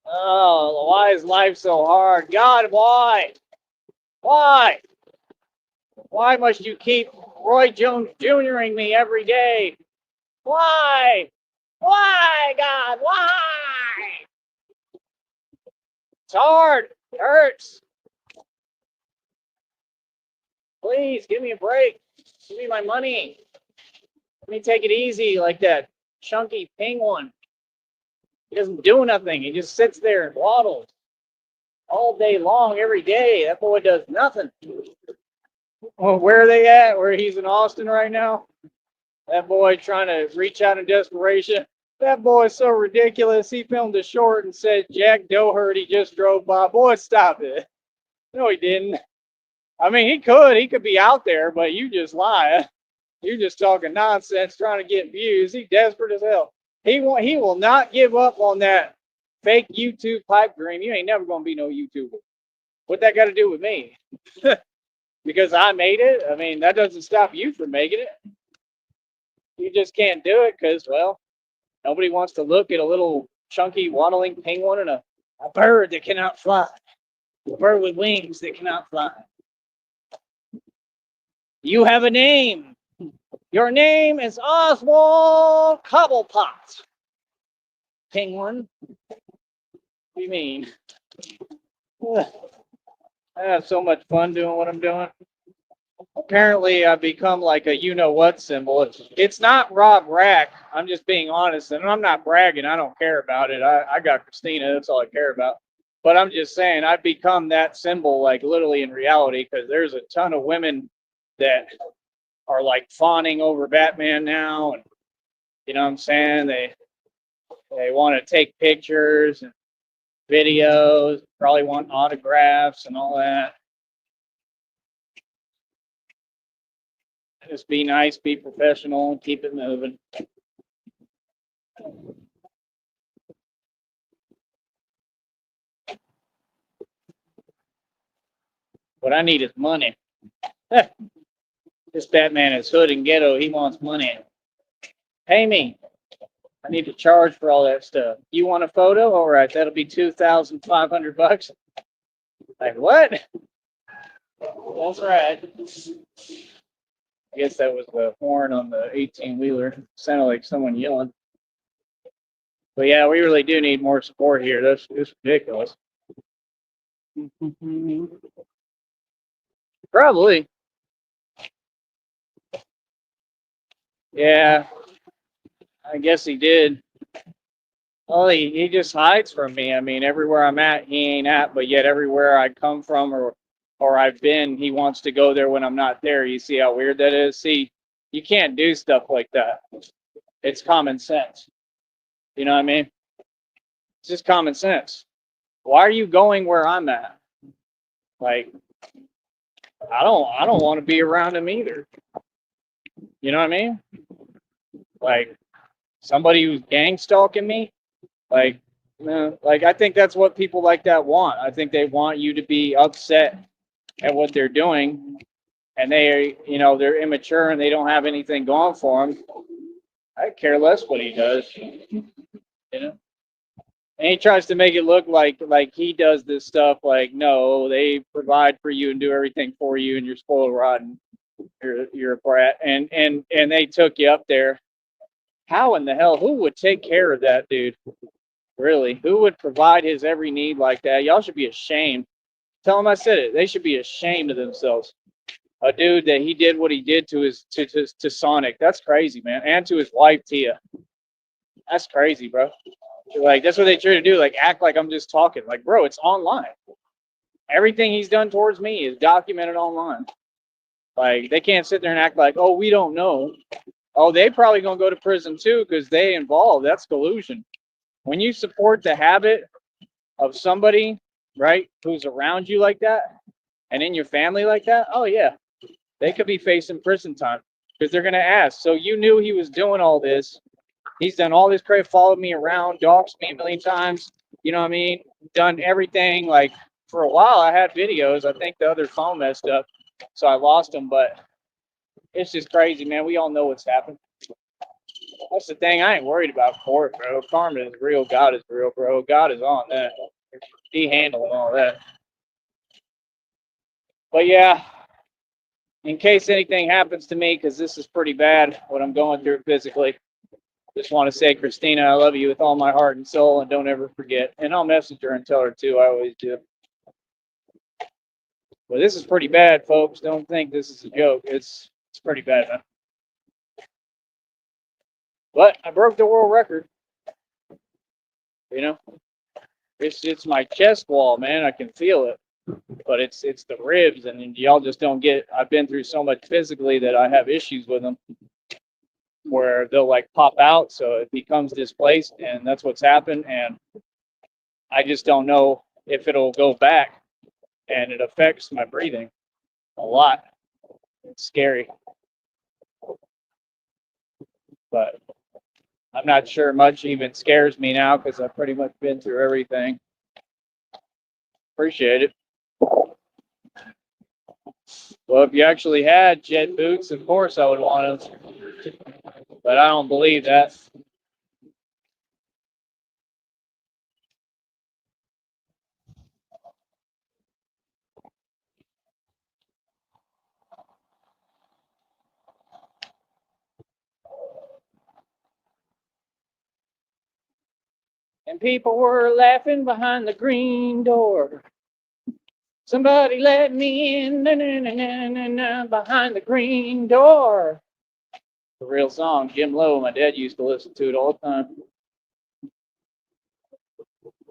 Oh, why is life so hard? God, why? Why? Why must you keep Roy Jones Jr.ing me every day? Why? Why, God? Why? It's hard. It hurts. Please, give me a break. Give me my money. Let me take it easy like that chunky penguin. He doesn't do nothing. He just sits there and waddles all day long, every day. That boy does nothing. Well, where are they at? Where he's in Austin right now? That boy trying to reach out in desperation. That boy is so ridiculous. He filmed a short and said Jack Doert he just drove by. Boy, stop it. No, he didn't. I mean, he could. He could be out there, but you just lie. You're just talking nonsense, trying to get views. He's desperate as hell. He will not give up on that fake YouTube pipe dream. You ain't never gonna be no YouTuber. What that got to do with me? Because I made it. I mean, that doesn't stop you from making it. You just can't do it because, well, nobody wants to look at a little chunky waddling penguin and a bird that cannot fly. A bird with wings that cannot fly. You have a name. Your name is Oswald Cobblepot. Penguin. What do you mean? I have so much fun doing what I'm doing. Apparently, I've become like a you-know-what symbol. It's not Rob Rack. I'm just being honest, and I'm not bragging. I don't care about it. I got Christina. That's all I care about. But I'm just saying, I've become that symbol, like literally in reality, because there's a ton of women that are like fawning over Batman now, and you know what I'm saying? They want to take pictures and videos, probably want autographs and all that. Just be nice, be professional, and keep it moving. What I need is money. This Batman is hood and ghetto. He wants money. Pay me. I need to charge for all that stuff. You want a photo? All right, that'll be $2,500. Like what? That's right. I guess that was the horn on the 18-wheeler. Sounded like someone yelling. But yeah, we really do need more support here. That's ridiculous. Probably. Yeah, I guess he did. Well, he just hides from me. I mean, everywhere I'm at, he ain't at, but yet everywhere I come from or I've been, he wants to go there when I'm not there. You see how weird that is? See, you can't do stuff like that. It's common sense. You know what I mean? It's just common sense. Why are you going where I'm at? Like, I don't want to be around him either. You know what I mean? Like, somebody who's gang stalking me, like, like I think that's what people like that want. I think they want you to be upset at what they're doing, and they're immature and they don't have anything going for them. I care less what he does, you know. And he tries to make it look like he does this stuff. Like, no, they provide for you and do everything for you, and you're spoiled rotten. You're a brat, and they took you up there. How in the hell? Who would take care of that dude? Really? Who would provide his every need like that? Y'all should be ashamed. Tell them I said it. They should be ashamed of themselves. A dude that he did what he did to his to Sonic. That's crazy, man. And to his wife Tia. That's crazy, bro. Like that's what they try to do. Like act like I'm just talking. Like, bro, it's online. Everything he's done towards me is documented online. Like they can't sit there and act like, oh, we don't know. Oh, they probably gonna go to prison too because they involved. That's collusion. When you support the habit of somebody, right, who's around you like that, and in your family like that, oh yeah, they could be facing prison time because they're gonna ask. So you knew he was doing all this. He's done all this crap, followed me around, doxed me a million times. You know what I mean? Done everything. Like for a while, I had videos. I think the other phone messed up, so I lost them. But it's just crazy, man. We all know what's happened. That's the thing. I ain't worried about court, bro. Karma is real. God is real, bro. God is on that. He handling all that. But yeah, in case anything happens to me, because this is pretty bad, what I'm going through physically. Just want to say, Christina, I love you with all my heart and soul, and don't ever forget. And I'll message her and tell her too. I always do. But this is pretty bad, folks. Don't think this is a joke. It's pretty bad, man. But I broke the world record. You know, it's my chest wall, man. I can feel it. But it's the ribs, and y'all just don't get. I've been through so much physically that I have issues with them, where they'll like pop out, so it becomes displaced, and that's what's happened. And I just don't know if it'll go back, and it affects my breathing a lot. It's scary, but I'm not sure much even scares me now because I've pretty much been through everything. Appreciate it. Well, if you actually had jet boots, of course I would want them, but I don't believe that. And people were laughing behind the green door. Somebody let me in, na, na, na, na, na, na, behind the green door. The real song, Jim Lowe. My dad used to listen to it all the time.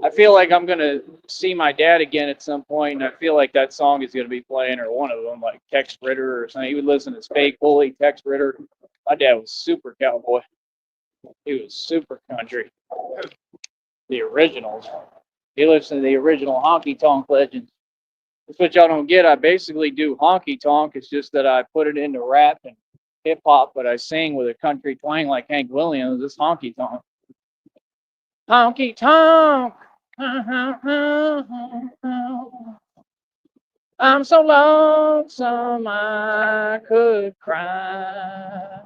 I feel like I'm gonna see my dad again at some point, and I feel like that song is gonna be playing, or one of them, like Tex Ritter or something. He would listen to Spade Bully, Tex Ritter. My dad was super cowboy. He was super country. The originals. He listened to the original honky tonk legends. That's what y'all don't get. I basically do honky tonk. It's just that I put it into rap and hip hop, but I sing with a country twang like Hank Williams. It's honky tonk. Honky tonk. I'm so lonesome I could cry.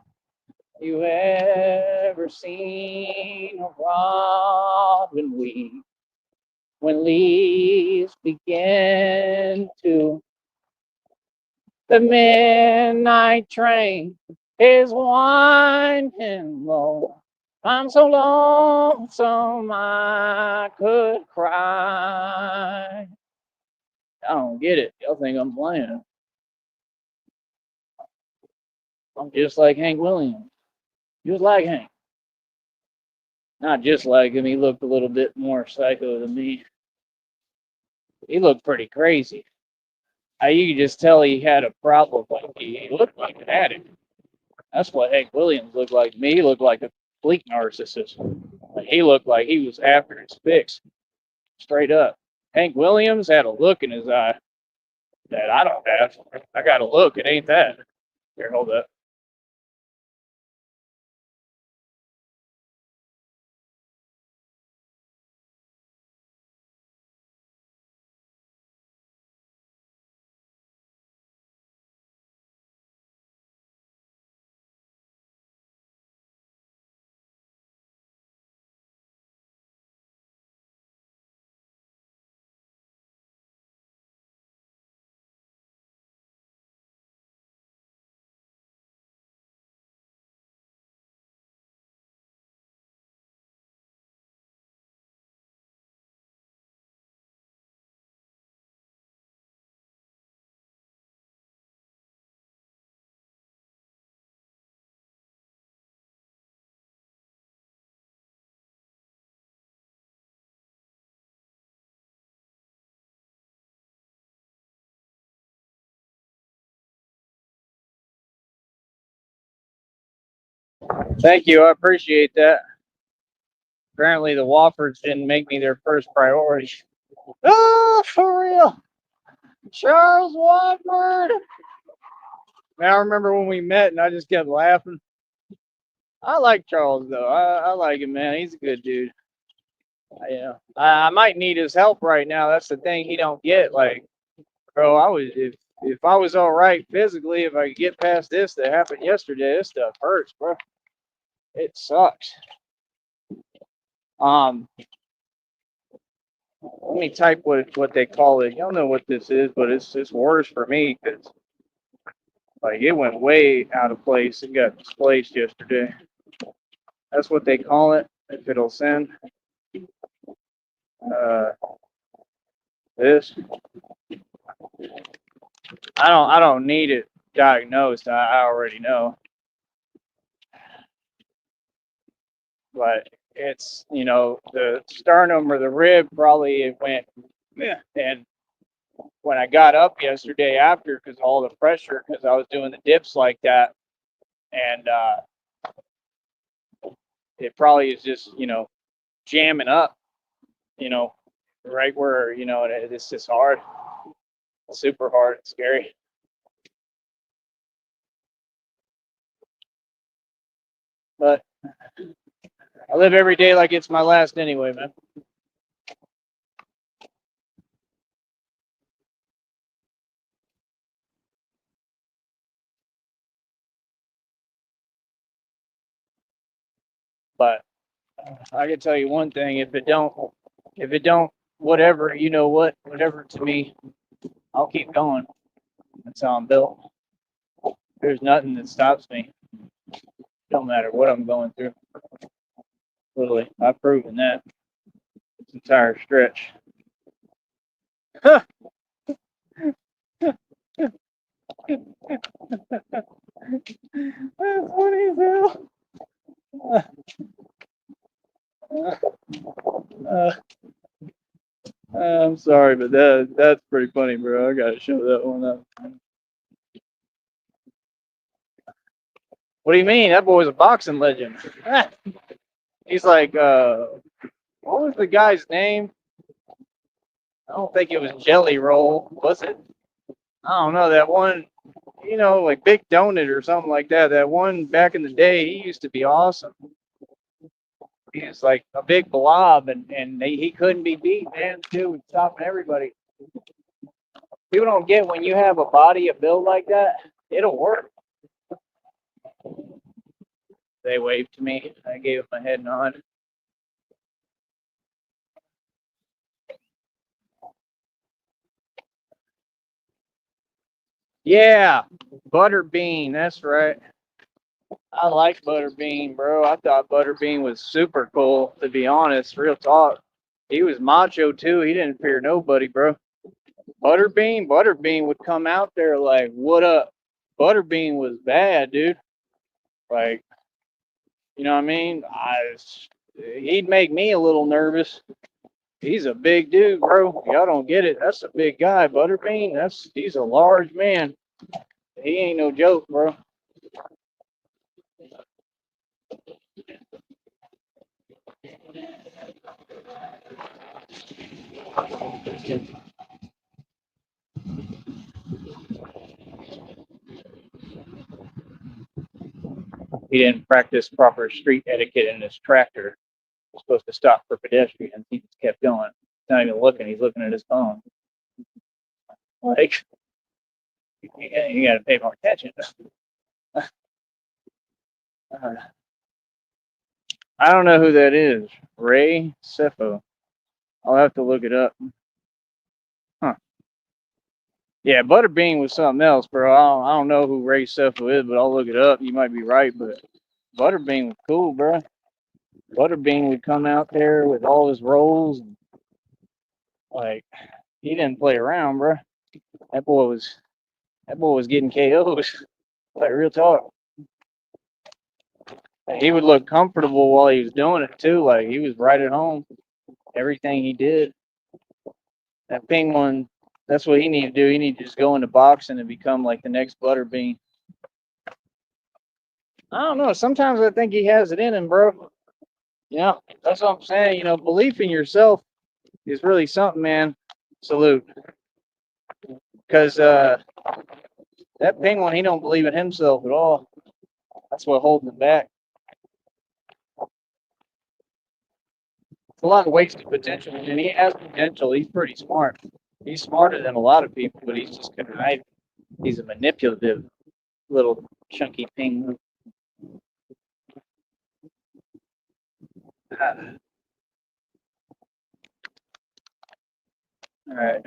You ever seen a robin weep when leaves begin to? The midnight train is winding low. I'm so lonesome I could cry. I don't get it. Y'all think I'm playing. I'm just like Hank Williams. Just like Hank. Not just like him. He looked a little bit more psycho than me. He looked pretty crazy. You could just tell he had a problem. Like he looked like an addict. That's what Hank Williams looked like to me. He looked like a complete narcissist. Like he looked like he was after his fix, straight up. Hank Williams had a look in his eye that I don't have. I got a look. It ain't that. Here, hold up. Thank you. I appreciate that. Apparently, the Wffords didn't make me their first priority. Oh, for real. Charles Wford. Man, I remember when we met and I just kept laughing. I like Charles, though. I like him, man. He's a good dude. I might need his help right now. That's the thing he don't get. Like, bro, if I was all right physically, if I could get past this that happened yesterday, this stuff hurts, bro. It sucks. Um, Let me type what they call it. Y'all know what this is, but it's worse for me because like it went way out of place. It got displaced yesterday. That's what they call it. If it'll send uh, this, I don't need it diagnosed. I already know, but it's the sternum or the rib probably it went. Yeah. And when I got up yesterday after, because all the pressure, because I was doing the dips like that, and it probably is just jamming up, right where it's just hard, super hard, it's scary. But I live every day like it's my last anyway, man. But I can tell you one thing: if it don't, whatever, whatever to me, I'll keep going. That's how I'm built. There's nothing that stops me. Don't matter what I'm going through. Literally, I've proven that this entire stretch. That's funny as hell. Uh, I'm sorry, but that's pretty funny, bro. I gotta show that one up. What do you mean? That boy's a boxing legend. He's like, what was the guy's name? I don't think it was Jelly Roll, was it? I don't know. That one, like Big Donut or something like that. That one back in the day, he used to be awesome. He was like a big blob, and he couldn't be beat, man. Dude was stopping everybody. People don't get when you have a body, a build like that, it'll work. They waved to me. I gave him a head nod. Yeah, Butterbean. That's right. I like Butterbean, bro. I thought Butterbean was super cool, to be honest. Real talk. He was macho too. He didn't fear nobody, bro. Butterbean would come out there like, "What up?" Butterbean was bad, dude. Like, you know what I mean? He'd make me a little nervous. He's a big dude, bro. Y'all don't get it. That's a big guy, Butterbean. He's a large man. He ain't no joke, bro. He didn't practice proper street etiquette in his tractor. He was supposed to stop for pedestrians. He just kept going. He's not even looking. He's looking at his phone. Like, you got to pay more attention. I don't know who that is. Ray Cepho. I'll have to look it up. Huh. Yeah, Butterbean was something else, bro. I don't know who Ray Cepho is, but I'll look it up. You might be right, but Butterbean was cool, bro. Butterbean would come out there with all his rolls. And, like, he didn't play around, bro. That boy was getting KOs. Like, real talk. He would look comfortable while he was doing it too. Like he was right at home. Everything he did. That Ping one, that's what he needed to do. He needed to just go into boxing and become like the next Butterbean. I don't know. Sometimes I think he has it in him, bro. Yeah, that's what I'm saying. Belief in yourself is really something, man. Salute. Because that penguin, he don't believe in himself at all. That's what holding him back. It's a lot of wasted potential, and he has potential. He's pretty smart. He's smarter than a lot of people, but he's just conniving. He's a manipulative little chunky penguin. All right,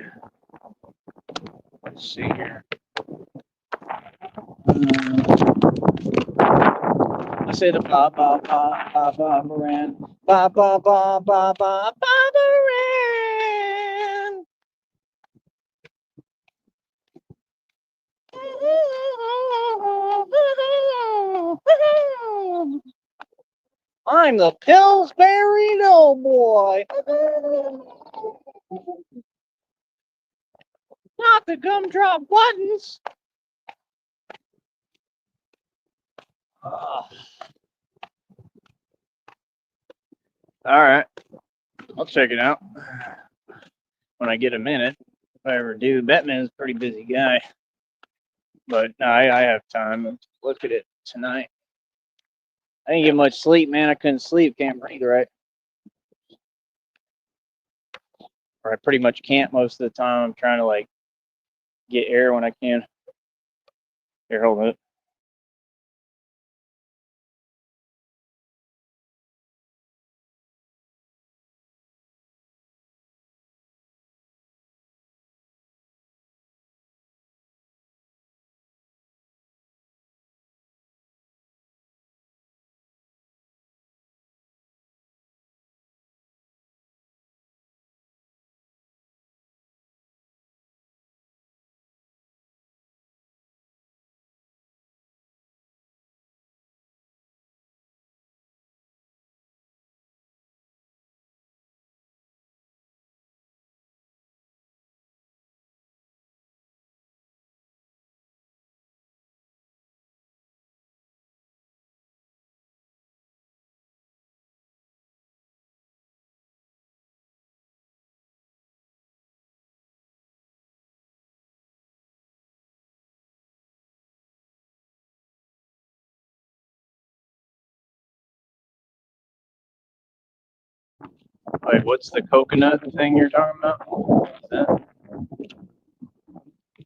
let's see here. I said a ba ba ba ba ba Moran, ba ba ba ba ba ba Moran. I'm the Pillsbury Doughboy. Not the gumdrop buttons. All right, I'll check it out when I get a minute. If I ever do, Batman's a pretty busy guy, but no, I have time to look at it tonight. I didn't get much sleep, man. I couldn't sleep. Can't breathe right. Or I pretty much can't most of the time. I'm trying to like get air when I can. Here, hold it. Wait, what's the coconut thing you're talking about? What's that?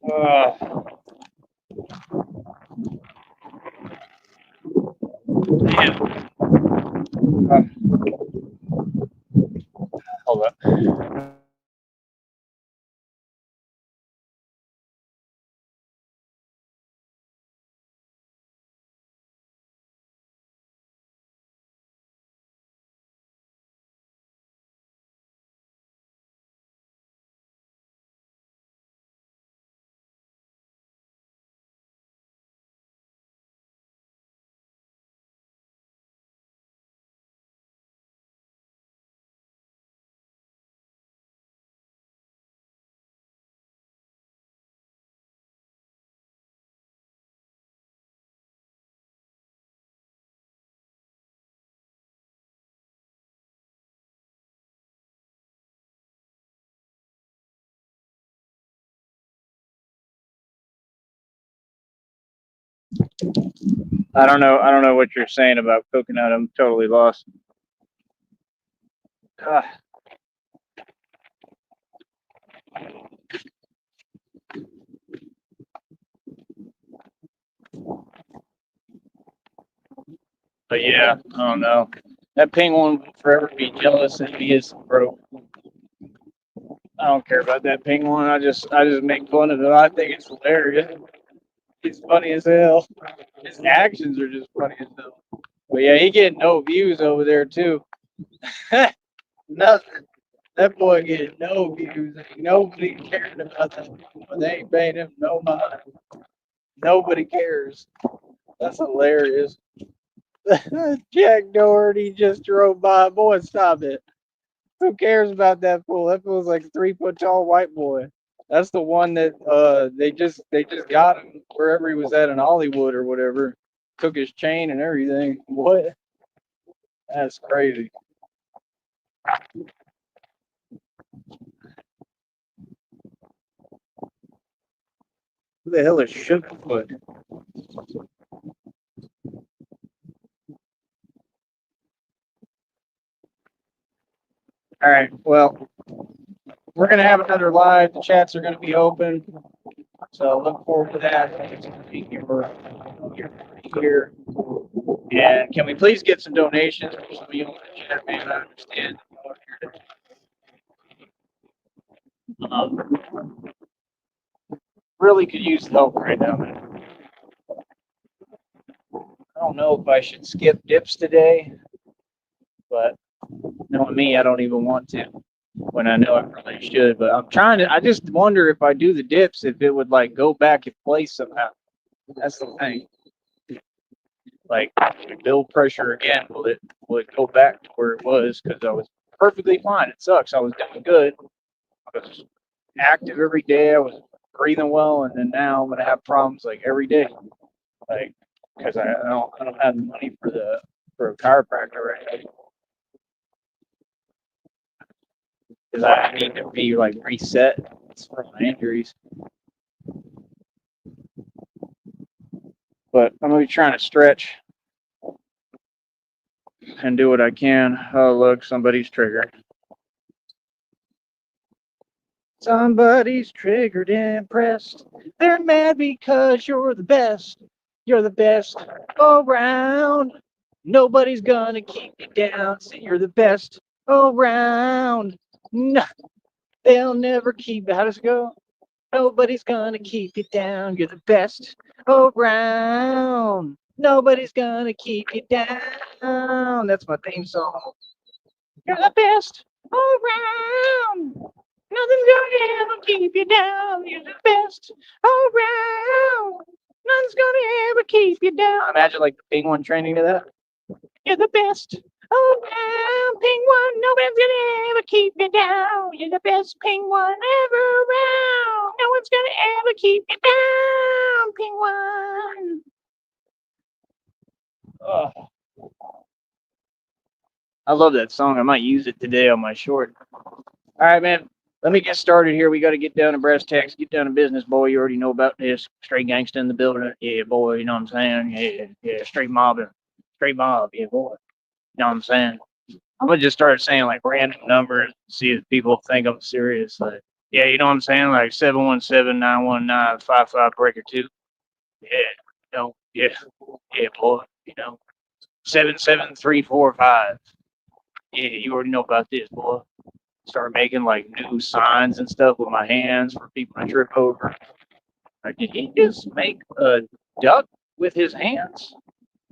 Yeah. Hold up. I don't know. I don't know what you're saying about coconut. I'm totally lost. Uh, but yeah, I don't know. That penguin will forever be jealous if he is broke. I don't care about that penguin. I just make fun of it. I think it's hilarious. He's funny as hell. His actions are just funny as hell. But yeah, he getting no views over there too. Nothing. That boy getting no views. Ain't nobody caring about that. They ain't paying him no mind. Nobody cares. That's hilarious. Jack Doherty just drove by. Boy, stop it. Who cares about that fool? That fool's like a 3 foot tall white boy. That's the one that they just got him wherever he was at in Hollywood or whatever. cook his chain and everything. What? That's crazy. Who the hell is Wford? All right. Well, we're gonna have another live. The chats are gonna be open, so look forward to that. It's gonna be here. And can we please get some donations from some of you in the chat, man? I understand. Really could use help right now, man. I don't know if I should skip dips today, but knowing me, I don't even want to when I know I really should. But I'm trying to. I just wonder if I do the dips, if it would like go back in place somehow. That's the thing. Like build pressure again. Will it go back to where it was? Because I was perfectly fine. It sucks. I was doing good. I was active every day. I was breathing well, and then now I'm gonna have problems like every day, like because I don't have the money for a chiropractor right now. Because I need to be like reset for my injuries. But I'm gonna be trying to stretch and do what I can. Oh look, somebody's triggered. Somebody's triggered and pressed. They're mad because you're the best. You're the best around. Nobody's gonna keep you down. So you're the best around. No, they'll never keep. How does it go? Nobody's gonna keep you down. You're the best around. Nobody's gonna keep you down. That's my theme song. You're the best around. Nothing's gonna ever keep you down. You're the best around. Nothing's gonna ever keep you down. Imagine like the penguin training to that. You're the best around, penguin. Nobody's gonna ever keep you down. You're the best penguin ever around. No one's gonna ever keep you down, penguin. Oh, I love that song. I might use it today on my short. All right, man. Let me get started here. We got to get down to brass tacks, get down to business, boy. You already know about this. Straight gangsta in the building. Yeah, boy. You know what I'm saying? Yeah. Straight mob. Straight mob. Yeah, boy. You know what I'm saying? I'm gonna just start saying like random numbers, see if people think I'm serious. Like, yeah, you know what I'm saying? Like 717-919-55 breaker 2. Yeah, yeah, boy. 77345. Yeah, you already know about this, boy. Start making like new signs and stuff with my hands for people to trip over. Like, did he just make a duck with his hands?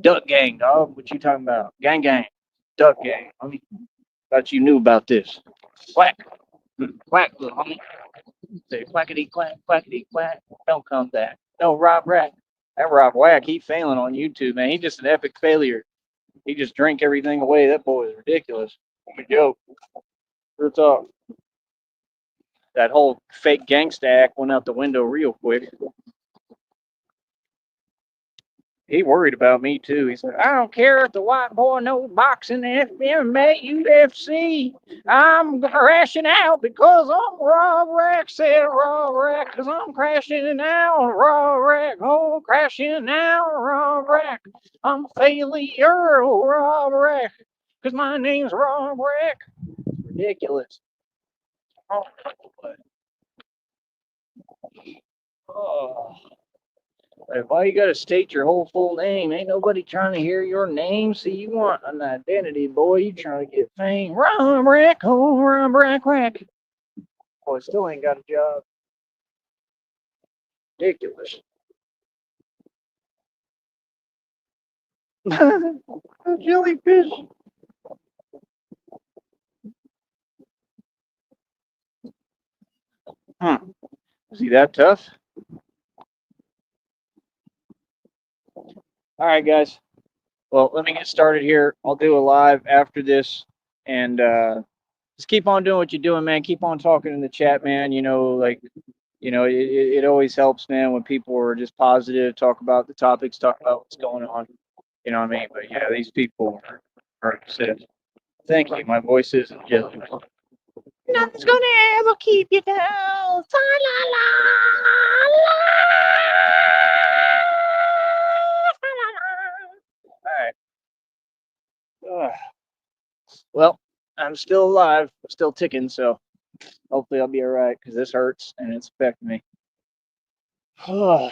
Duck gang, dog. What you talking about? Gang. Duck gang. I mean, thought you knew about this. Quack. Quack, little homie. Say quackity quack, quackity quack. Don't come back. No, Rob Rack. That Rob Whack, he failing on YouTube, man. He's just an epic failure. He just drank everything away. That boy is ridiculous. I'm a joke. Real talk. That whole fake gangsta act went out the window real quick. He worried about me too. He said, I don't care if the white boy knows boxing, MMA, UFC. I'm crashing out because I'm Rob Rack, said Rob Rack, because I'm crashing out, Rob Rack, oh, crashing out, Rob Rack. I'm failure, Rob Rack, because my name's Rob Rack. Ridiculous. Oh. Like, why you gotta state your whole full name? Ain't nobody trying to hear your name. See, you want an identity, boy. You trying to get fame. Rum Rack, oh, Rum Rack, Rack. Boy, still ain't got a job. Ridiculous. A jellyfish. Is he that tough? All right, guys. Well, let me get started here. I'll do a live after this, and just keep on doing what you're doing, man. Keep on talking in the chat, man. You know, it always helps, man, when people are just positive, talk about the topics, talk about what's going on. You know what I mean? But yeah, these people are upset. Thank you. My voice isn't jelly. Nothing's gonna ever keep you down. La la la All right. Well, I'm still alive, still ticking, so hopefully I'll be all right because this hurts and it's affecting me. Oh,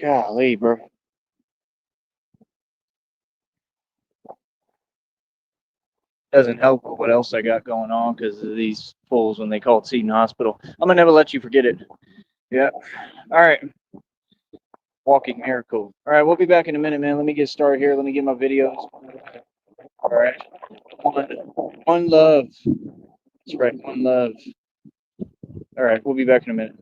golly, bro. Doesn't help with what else I got going on because of these fools when they call it Seton Hospital. I'm gonna never let you forget it. Yeah. All right. Walking miracle. All right, we'll be back in a minute, man. Let me get started here. Let me get my videos. All right. One love. That's right. One love. All right. We'll be back in a minute.